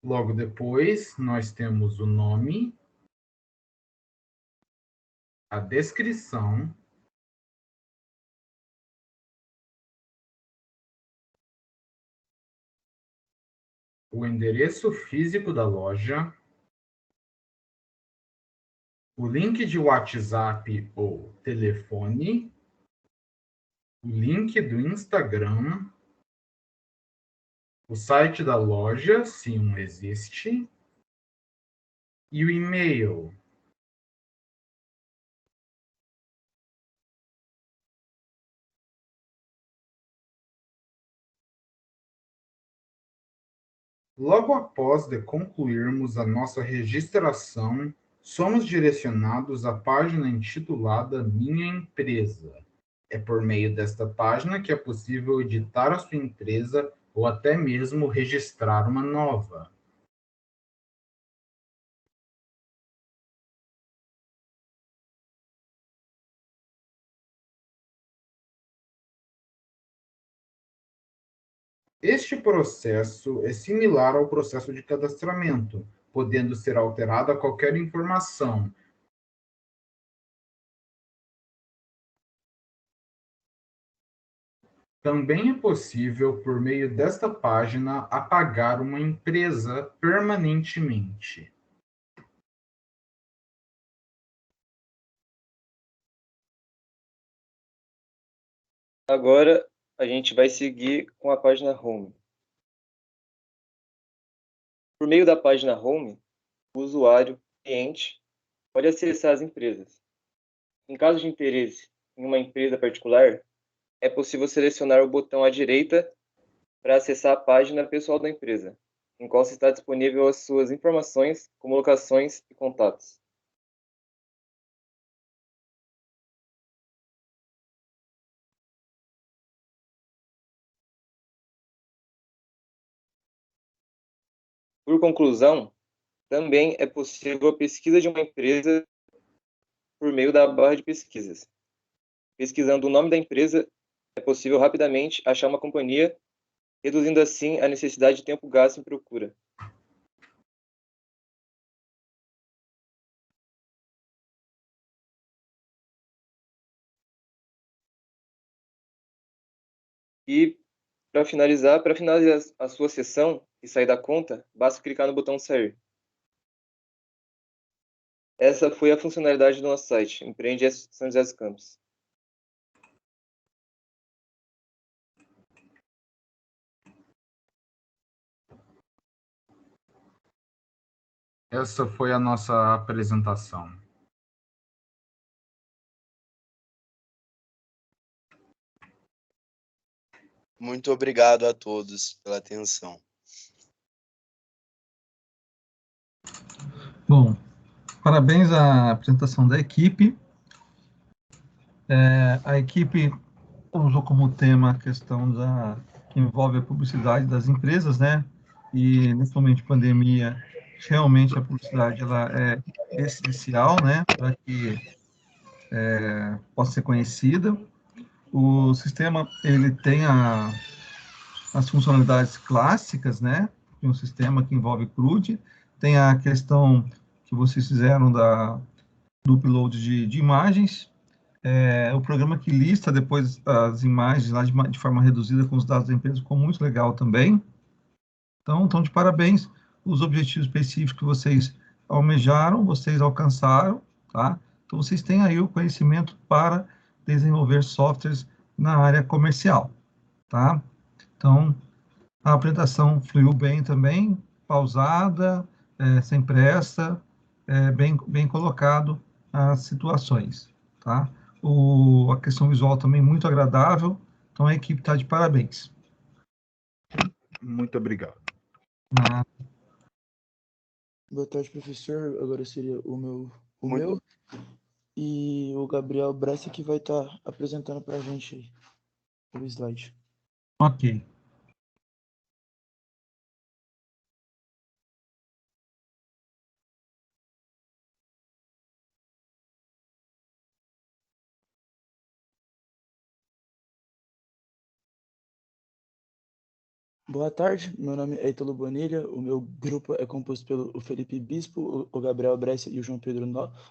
Logo depois, nós temos o nome, a descrição, o endereço físico da loja, o link de WhatsApp ou telefone, o link do Instagram, o site da loja, se um existe, e o e-mail. Logo após de concluirmos a nossa registração, somos direcionados à página intitulada Minha Empresa. É por meio desta página que é possível editar a sua empresa ou até mesmo registrar uma nova. Este processo é similar ao processo de cadastramento, podendo ser alterada qualquer informação. Também é possível, por meio desta página, apagar uma empresa permanentemente. Agora, a gente vai seguir com a página Home. Por meio da página Home, o usuário, cliente, pode acessar as empresas. Em caso de interesse em uma empresa particular, é possível selecionar o botão à direita para acessar a página pessoal da empresa, em qual está disponível as suas informações, como locações e contatos. Por conclusão, também é possível a pesquisa de uma empresa por meio da barra de pesquisas. Pesquisando o nome da empresa, é possível rapidamente achar uma companhia, reduzindo assim a necessidade de tempo gasto em procura. E, para finalizar a sua sessão e sair da conta, basta clicar no botão Sair. Essa foi a funcionalidade do nosso site, Empreende São José dos Campos. Essa foi a nossa apresentação. Muito obrigado a todos pela atenção. Bom, parabéns à apresentação da equipe. A equipe usou como tema a questão que envolve a publicidade das empresas, né? E nesse momento de pandemia, realmente a publicidade ela é essencial, né? Para que possa ser conhecida. O sistema ele tem as funcionalidades clássicas, né? De um sistema que envolve CRUD. Tem a questão que vocês fizeram do upload de imagens. O programa que lista depois as imagens lá de forma reduzida com os dados da empresa ficou muito legal também. Então, de parabéns. Os objetivos específicos que vocês almejaram, vocês alcançaram, tá? Então, vocês têm aí o conhecimento para desenvolver softwares na área comercial, tá? Então, a apresentação fluiu bem também, pausada, sem pressa, bem colocado as situações, tá? A questão visual também muito agradável. Então, a equipe está de parabéns. Muito obrigado. Ah, Boa tarde, professor. Agora seria o Muito meu e o Gabriel Brescia que vai estar apresentando para a gente aí o slide. ok. Boa tarde, meu nome é Ítalo Bonilha, o meu grupo é composto pelo o Felipe Bispo, o Gabriel Brescia e o João Pedro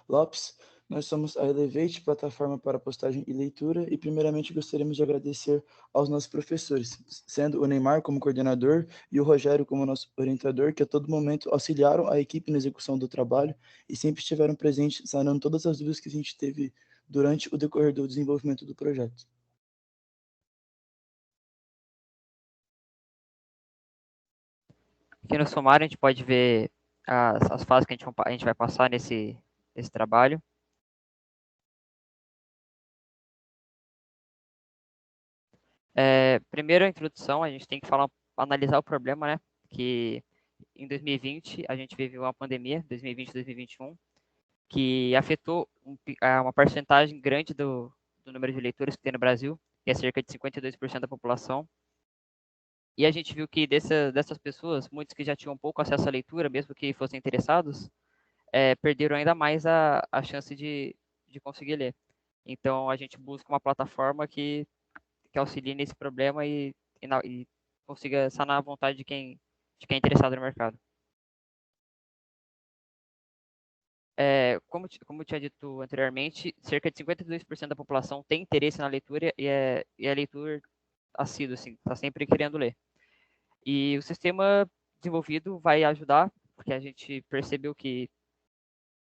Lopes. Nós somos a Elevate, plataforma para postagem e leitura, e primeiramente gostaríamos de agradecer aos nossos professores, sendo o Neymar como coordenador e o Rogério como nosso orientador, que a todo momento auxiliaram a equipe na execução do trabalho e sempre estiveram presentes, sanando todas as dúvidas que a gente teve durante o decorrer do desenvolvimento do projeto. Aqui no sumário a gente pode ver as fases que a gente vai passar nesse trabalho. Primeiro a introdução, a gente tem que analisar o problema, né? Que em 2020 a gente viveu uma pandemia, 2020 e 2021, que afetou uma porcentagem grande do número de leitores que tem no Brasil, que é cerca de 52% da população. E a gente viu que dessas pessoas, muitos que já tinham pouco acesso à leitura, mesmo que fossem interessados, perderam ainda mais a chance de conseguir ler. Então, a gente busca uma plataforma que auxilie nesse problema e consiga sanar a vontade de quem é interessado no mercado. Como eu tinha dito anteriormente, cerca de 52% da população tem interesse na leitura e é leitor assíduo, assim, está sempre querendo ler. E o sistema desenvolvido vai ajudar, porque a gente percebeu que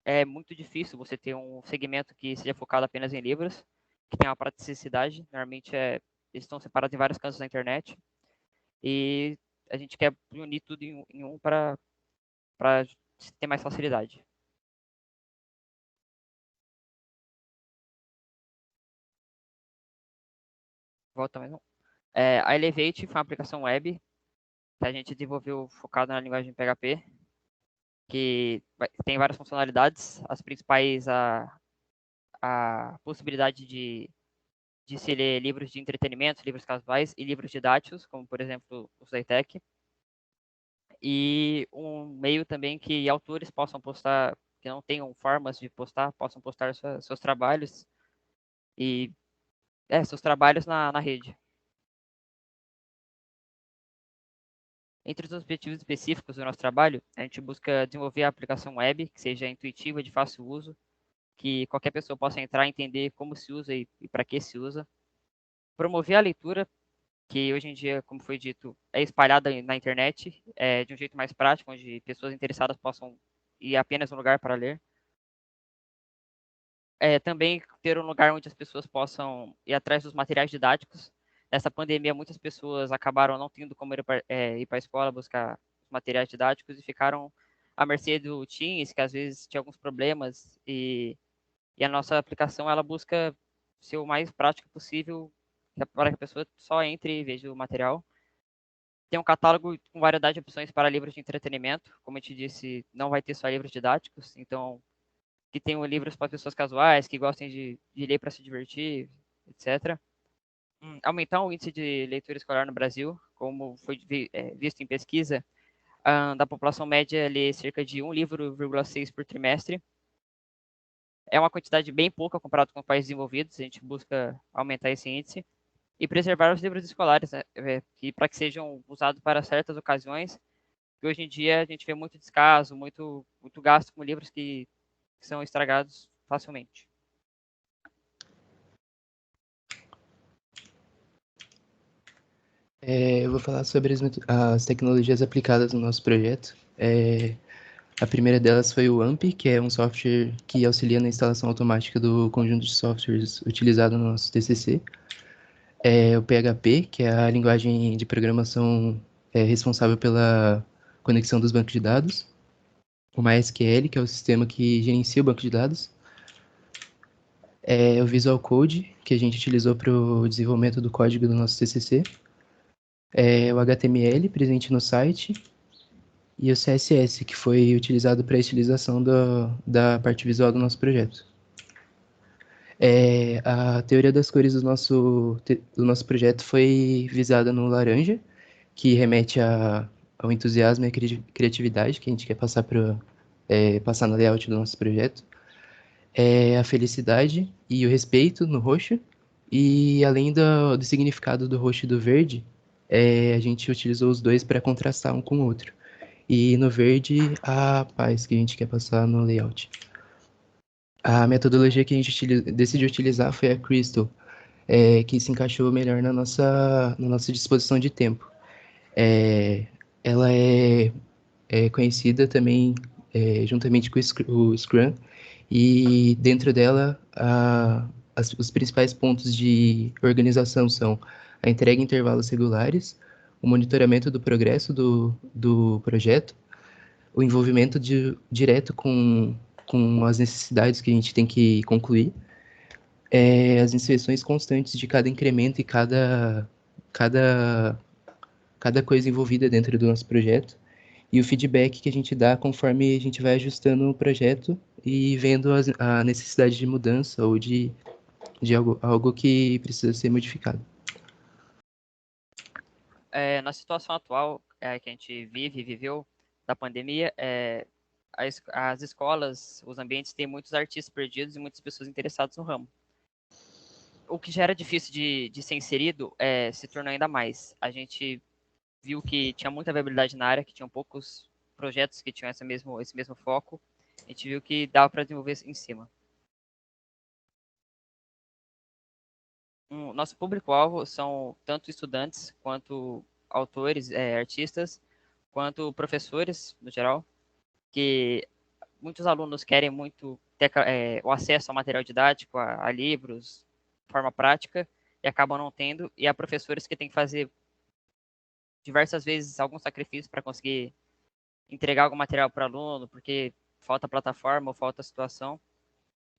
é muito difícil você ter um segmento que seja focado apenas em livros, que tenha uma praticidade. Normalmente eles estão separados em vários cantos da internet. E a gente quer unir tudo em um para ter mais facilidade. Volta mais um. A Elevate foi uma aplicação web que a gente desenvolveu focado na linguagem PHP, que tem várias funcionalidades. As principais, a possibilidade de se ler livros de entretenimento, livros casuais e livros didáticos, como, por exemplo, o SciTech. E um meio também que autores possam postar, que não tenham formas de postar, possam postar seus trabalhos e seus trabalhos na rede. Entre os objetivos específicos do nosso trabalho, a gente busca desenvolver a aplicação web que seja intuitiva, de fácil uso, que qualquer pessoa possa entrar e entender como se usa e para que se usa. Promover a leitura, que hoje em dia, como foi dito, é espalhada na internet, de um jeito mais prático, onde pessoas interessadas possam ir apenas um lugar para ler. Também ter um lugar onde as pessoas possam ir atrás dos materiais didáticos. Nessa pandemia, muitas pessoas acabaram não tendo como ir para a escola buscar os materiais didáticos e ficaram à mercê do Teams, que às vezes tinha alguns problemas, e a nossa aplicação ela busca ser o mais prático possível para que a pessoa só entre e veja o material. Tem um catálogo com variedade de opções para livros de entretenimento. Como eu te disse, não vai ter só livros didáticos, então que tenham livros para pessoas casuais, que gostem de ler para se divertir, etc. Aumentar o índice de leitura escolar no Brasil, como foi visto em pesquisa, da população média lê cerca de 1,6 livro por trimestre. É uma quantidade bem pouca comparado com os países desenvolvidos, a gente busca aumentar esse índice. E preservar os livros escolares, né, para que sejam usados para certas ocasiões, que hoje em dia a gente vê muito descaso, muito gasto com livros que são estragados facilmente. Eu vou falar sobre as tecnologias aplicadas no nosso projeto. A primeira delas foi o AMP, que é um software que auxilia na instalação automática do conjunto de softwares utilizado no nosso TCC. O PHP, que é a linguagem de programação responsável pela conexão dos bancos de dados. O MySQL, que é o sistema que gerencia o banco de dados. É o Visual Code, que a gente utilizou para o desenvolvimento do código do nosso TCC. É o HTML, presente no site. E o CSS, que foi utilizado para a estilização da parte visual do nosso projeto. A teoria das cores do nosso projeto foi visada no laranja, que remete ao entusiasmo e à criatividade que a gente quer passar passar no layout do nosso projeto. A felicidade e o respeito no roxo. E além do significado do roxo e do verde, a gente utilizou os dois para contrastar um com o outro. E no verde, a paz que a gente quer passar no layout. A metodologia que a gente decidiu utilizar foi a Crystal, que se encaixou melhor na nossa disposição de tempo. Ela é conhecida também juntamente com o Scrum, e dentro dela os principais pontos de organização são a entrega em intervalos regulares, o monitoramento do progresso do projeto, o envolvimento direto com as necessidades que a gente tem que concluir, as inspeções constantes de cada incremento e cada coisa envolvida dentro do nosso projeto, e o feedback que a gente dá conforme a gente vai ajustando o projeto e vendo a necessidade de mudança ou de algo que precisa ser modificado. Na situação atual que a gente viveu da pandemia, as escolas, os ambientes têm muitos artistas perdidos e muitas pessoas interessadas no ramo. O que já era difícil de ser inserido se tornou ainda mais. A gente viu que tinha muita viabilidade na área, que tinham poucos projetos que tinham esse mesmo foco. A gente viu que dava para desenvolver em cima. Nosso público-alvo são tanto estudantes, quanto autores, artistas, quanto professores, no geral, que muitos alunos querem muito ter o acesso ao material didático, a livros, de forma prática, e acabam não tendo, e há professores que têm que fazer diversas vezes algum sacrifício para conseguir entregar algum material para o aluno, porque falta plataforma ou falta situação,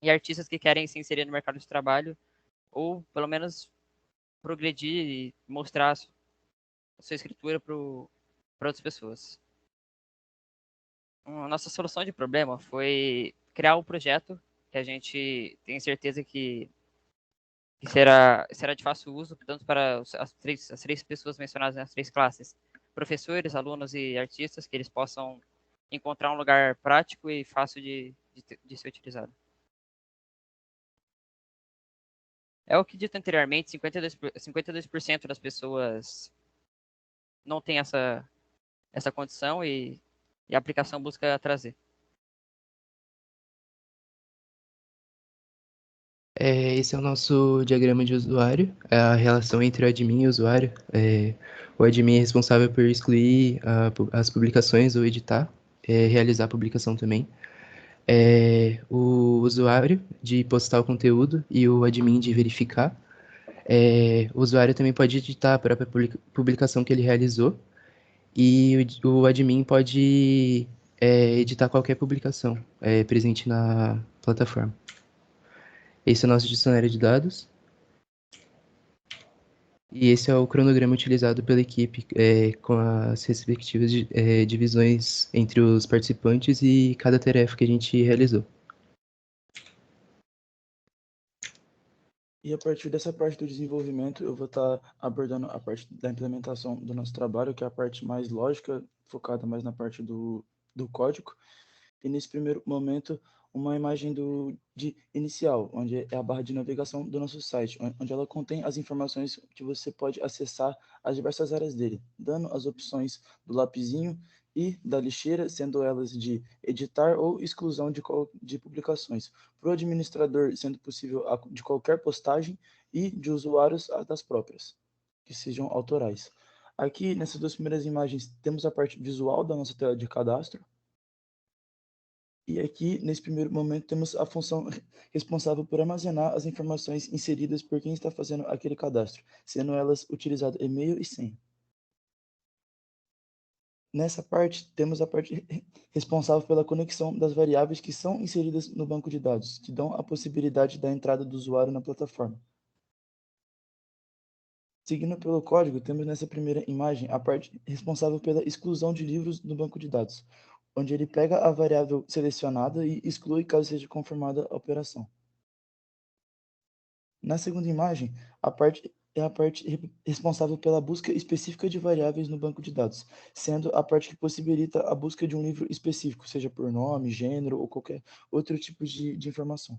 e artistas que querem se inserir no mercado de trabalho, ou pelo menos progredir e mostrar a sua escritura para outras pessoas. Nossa solução de problema foi criar um projeto que a gente tem certeza que será de fácil uso, tanto para as três pessoas mencionadas nas 3 classes, professores, alunos e artistas, que eles possam encontrar um lugar prático e fácil de ser utilizado. É o que dito anteriormente, 52% das pessoas não tem essa condição e a aplicação busca trazer. Esse é o nosso diagrama de usuário, a relação entre o admin e o usuário. O admin é responsável por excluir as publicações ou editar, realizar a publicação também. O usuário de postar o conteúdo e o admin de verificar. O usuário também pode editar a própria publicação que ele realizou, e o admin pode editar qualquer publicação presente na plataforma. Esse é o nosso dicionário de dados. E esse é o cronograma utilizado pela equipe, com as respectivas divisões entre os participantes e cada tarefa que a gente realizou. E a partir dessa parte do desenvolvimento, eu vou estar abordando a parte da implementação do nosso trabalho, que é a parte mais lógica, focada mais na parte do código. E nesse primeiro momento, uma imagem de inicial, onde é a barra de navegação do nosso site, onde ela contém as informações que você pode acessar as diversas áreas dele, dando as opções do lapisinho e da lixeira, sendo elas de editar ou exclusão de publicações. Para o administrador, sendo possível de qualquer postagem, e de usuários das próprias, que sejam autorais. Aqui, nessas 2 primeiras imagens, temos a parte visual da nossa tela de cadastro. E aqui, nesse primeiro momento, temos a função responsável por armazenar as informações inseridas por quem está fazendo aquele cadastro, sendo elas utilizadas e-mail e senha. Nessa parte, temos a parte responsável pela conexão das variáveis que são inseridas no banco de dados, que dão a possibilidade da entrada do usuário na plataforma. Seguindo pelo código, temos nessa primeira imagem a parte responsável pela exclusão de livros no banco de dados, onde ele pega a variável selecionada e exclui caso seja confirmada a operação. Na segunda imagem, a parte responsável pela busca específica de variáveis no banco de dados, sendo a parte que possibilita a busca de um livro específico, seja por nome, gênero ou qualquer outro tipo de informação.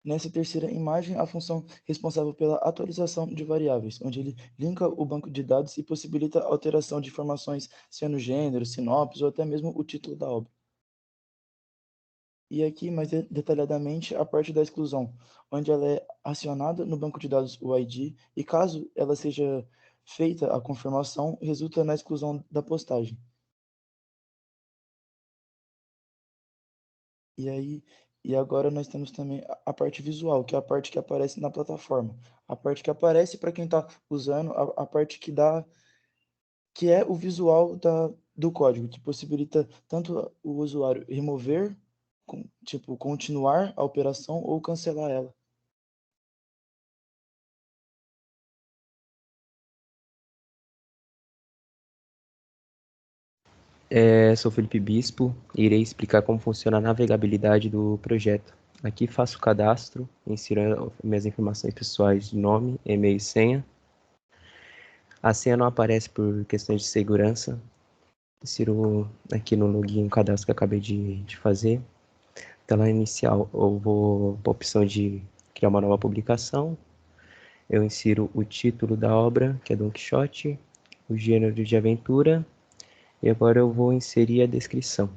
Nessa terceira imagem, a função responsável pela atualização de variáveis, onde ele linka o banco de dados e possibilita a alteração de informações, sendo gênero, sinopse ou até mesmo o título da obra. E aqui, mais detalhadamente, a parte da exclusão, onde ela é acionada no banco de dados o ID, e caso ela seja feita a confirmação, resulta na exclusão da postagem. E agora nós temos também a parte visual, que é a parte que aparece na plataforma. A parte que aparece para quem está usando, a parte que é o visual do código, que possibilita tanto o usuário remover, tipo, continuar a operação ou cancelar ela. Sou Felipe Bispo e irei explicar como funciona a navegabilidade do projeto. Aqui faço o cadastro, insiro minhas informações pessoais de nome, e-mail e senha. A senha não aparece por questões de segurança. Insiro aqui no login o cadastro que eu acabei de fazer. Tela inicial, eu vou para a opção de criar uma nova publicação. Eu insiro o título da obra, que é Don Quixote, o gênero de aventura, e agora eu vou inserir a descrição.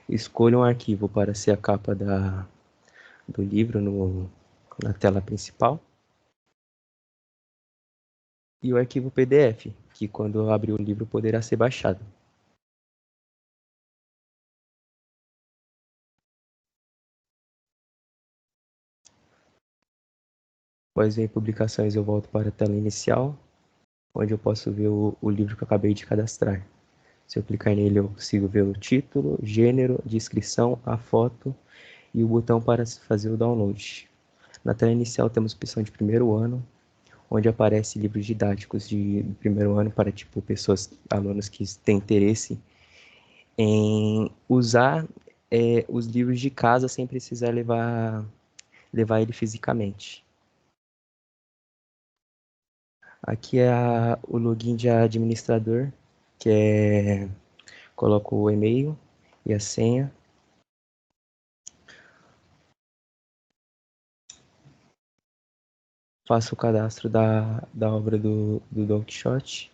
Escolha um arquivo para ser a capa do livro na tela principal. E o arquivo PDF, que quando eu abrir o livro poderá ser baixado. Após ver publicações, eu volto para a tela inicial, onde eu posso ver o livro que eu acabei de cadastrar. Se eu clicar nele, eu consigo ver o título, gênero, descrição, a foto e o botão para fazer o download. Na tela inicial temos a opção de primeiro ano, onde aparece livros didáticos de primeiro ano para tipo pessoas, alunos que têm interesse em usar os livros de casa sem precisar levar ele fisicamente. Aqui é o login de administrador, que coloco o e-mail e a senha. Faço o cadastro da obra do Don Quixote.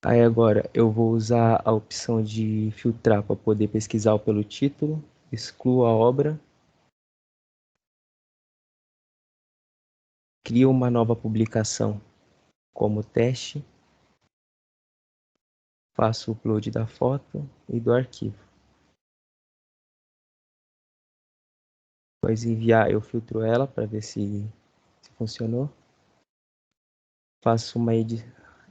Aí agora eu vou usar a opção de filtrar para poder pesquisar pelo título. Excluo a obra. Crio uma nova publicação como teste. Faço o upload da foto e do arquivo. Após enviar, eu filtro ela para ver se funcionou. Faço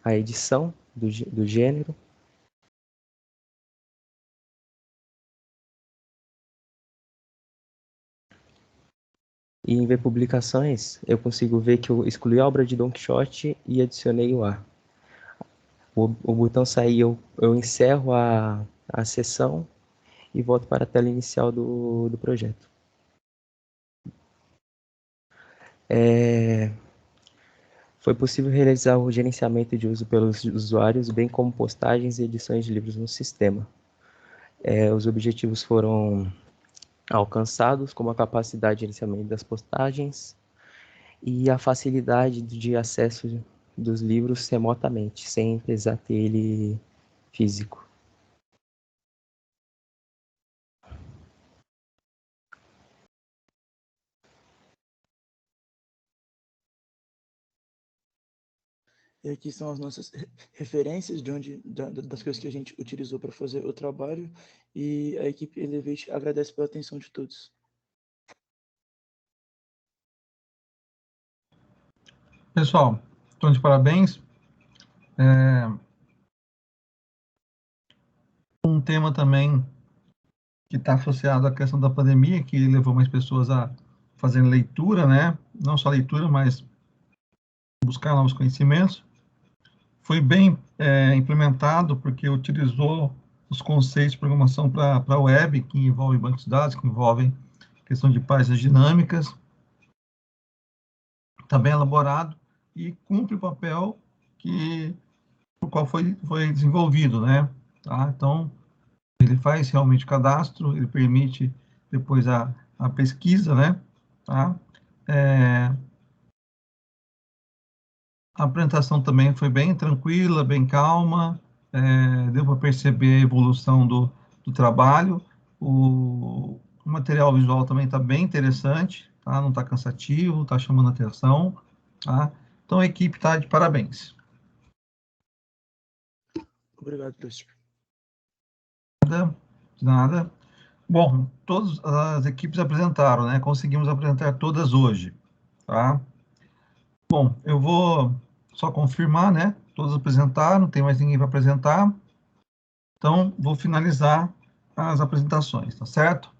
a edição do gênero. E em ver publicações, eu consigo ver que eu excluí a obra de Don Quixote e adicionei o A. O botão sair, eu encerro a sessão e volto para a tela inicial do projeto. Foi possível realizar o gerenciamento de uso pelos usuários, bem como postagens e edições de livros no sistema. Os objetivos foram alcançados, como a capacidade de gerenciamento das postagens e a facilidade de acesso dos livros remotamente, sem precisar ter ele físico. E aqui são as nossas referências das coisas que a gente utilizou para fazer o trabalho. E a equipe Elevate agradece pela atenção de todos. Pessoal, estão de parabéns. Um tema também que está associado à questão da pandemia, que levou mais pessoas a fazerem leitura, né? Não só leitura, mas buscar novos conhecimentos. Foi bem implementado, porque utilizou os conceitos de programação para a web, que envolvem bancos de dados, que envolvem questão de páginas dinâmicas. Está bem elaborado e cumpre o papel por qual foi desenvolvido, né? Tá? Então, ele faz realmente o cadastro, ele permite depois a pesquisa, né? Tá? A apresentação também foi bem tranquila, bem calma, deu para perceber a evolução do trabalho. O material visual também está bem interessante, tá? Não está cansativo, está chamando atenção. Tá? Então, a equipe está de parabéns. Obrigado, professor. De nada. Bom, todas as equipes apresentaram, né? Conseguimos apresentar todas hoje, tá? Bom, eu vou só confirmar, né? Todos apresentaram, não tem mais ninguém para apresentar. Então, vou finalizar as apresentações, tá certo?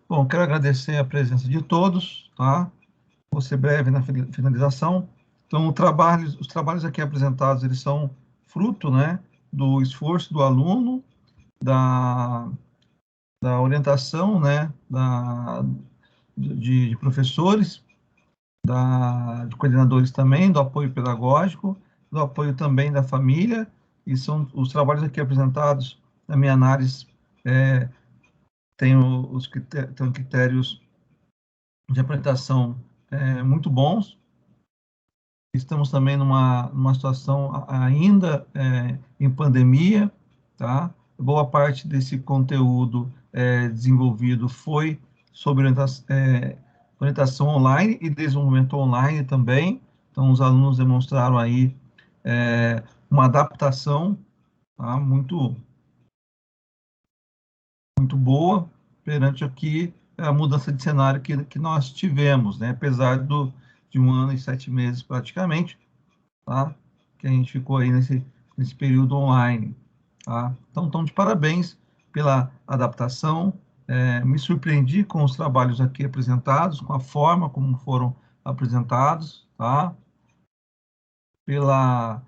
Bom, quero agradecer a presença de todos, tá? Vou ser breve na finalização. Então, os trabalhos aqui apresentados, eles são fruto, né, do esforço do aluno, da orientação, né, de professores, de coordenadores também, do apoio pedagógico, do apoio também da família, e são os trabalhos aqui apresentados, na minha análise, tem critérios de apresentação muito bons. Estamos também numa situação ainda em pandemia, tá? Boa parte desse conteúdo desenvolvido foi sobre orientação online e desenvolvimento online também. Então, os alunos demonstraram aí uma adaptação, tá? Muito boa perante aqui a mudança de cenário que nós tivemos, né? Apesar de 1 ano e 7 meses praticamente, tá? Que a gente ficou aí nesse período online, tá? Então, de parabéns pela adaptação. Me surpreendi com os trabalhos aqui apresentados, com a forma como foram apresentados, tá? Pela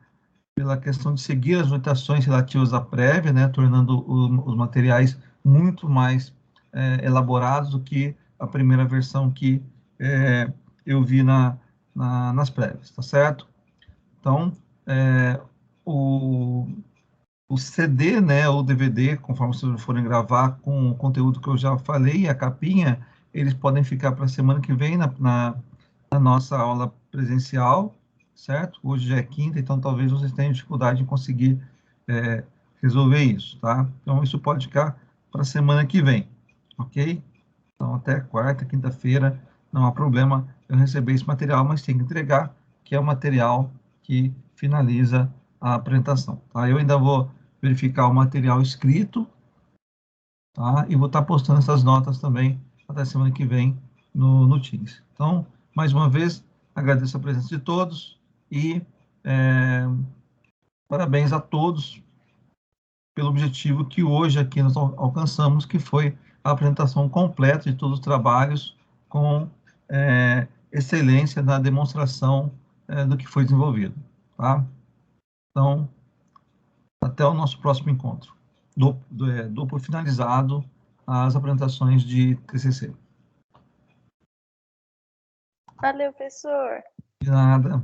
questão de seguir as orientações relativas à prévia, né? Tornando os materiais muito mais elaborados do que a primeira versão que eu vi nas prévias, tá certo? Então, o CD, né, ou DVD, conforme vocês forem gravar com o conteúdo que eu já falei, a capinha, eles podem ficar para a semana que vem na nossa aula presencial, certo? Hoje já é quinta, então talvez vocês tenham dificuldade em conseguir resolver isso, tá? Então, isso pode ficar para a semana que vem, ok? Então, até quarta, quinta-feira, não há problema eu receber esse material, mas tem que entregar, que é o material que finaliza a apresentação, tá? Eu ainda vou verificar o material escrito, tá? E vou estar postando essas notas também até semana que vem no Teams. Então, mais uma vez, agradeço a presença de todos e parabéns a todos pelo objetivo que hoje aqui nós alcançamos, que foi a apresentação completa de todos os trabalhos com excelência na demonstração do que foi desenvolvido, tá? Então, até o nosso próximo encontro. Dou por finalizado as apresentações de TCC. Valeu, professor. De nada.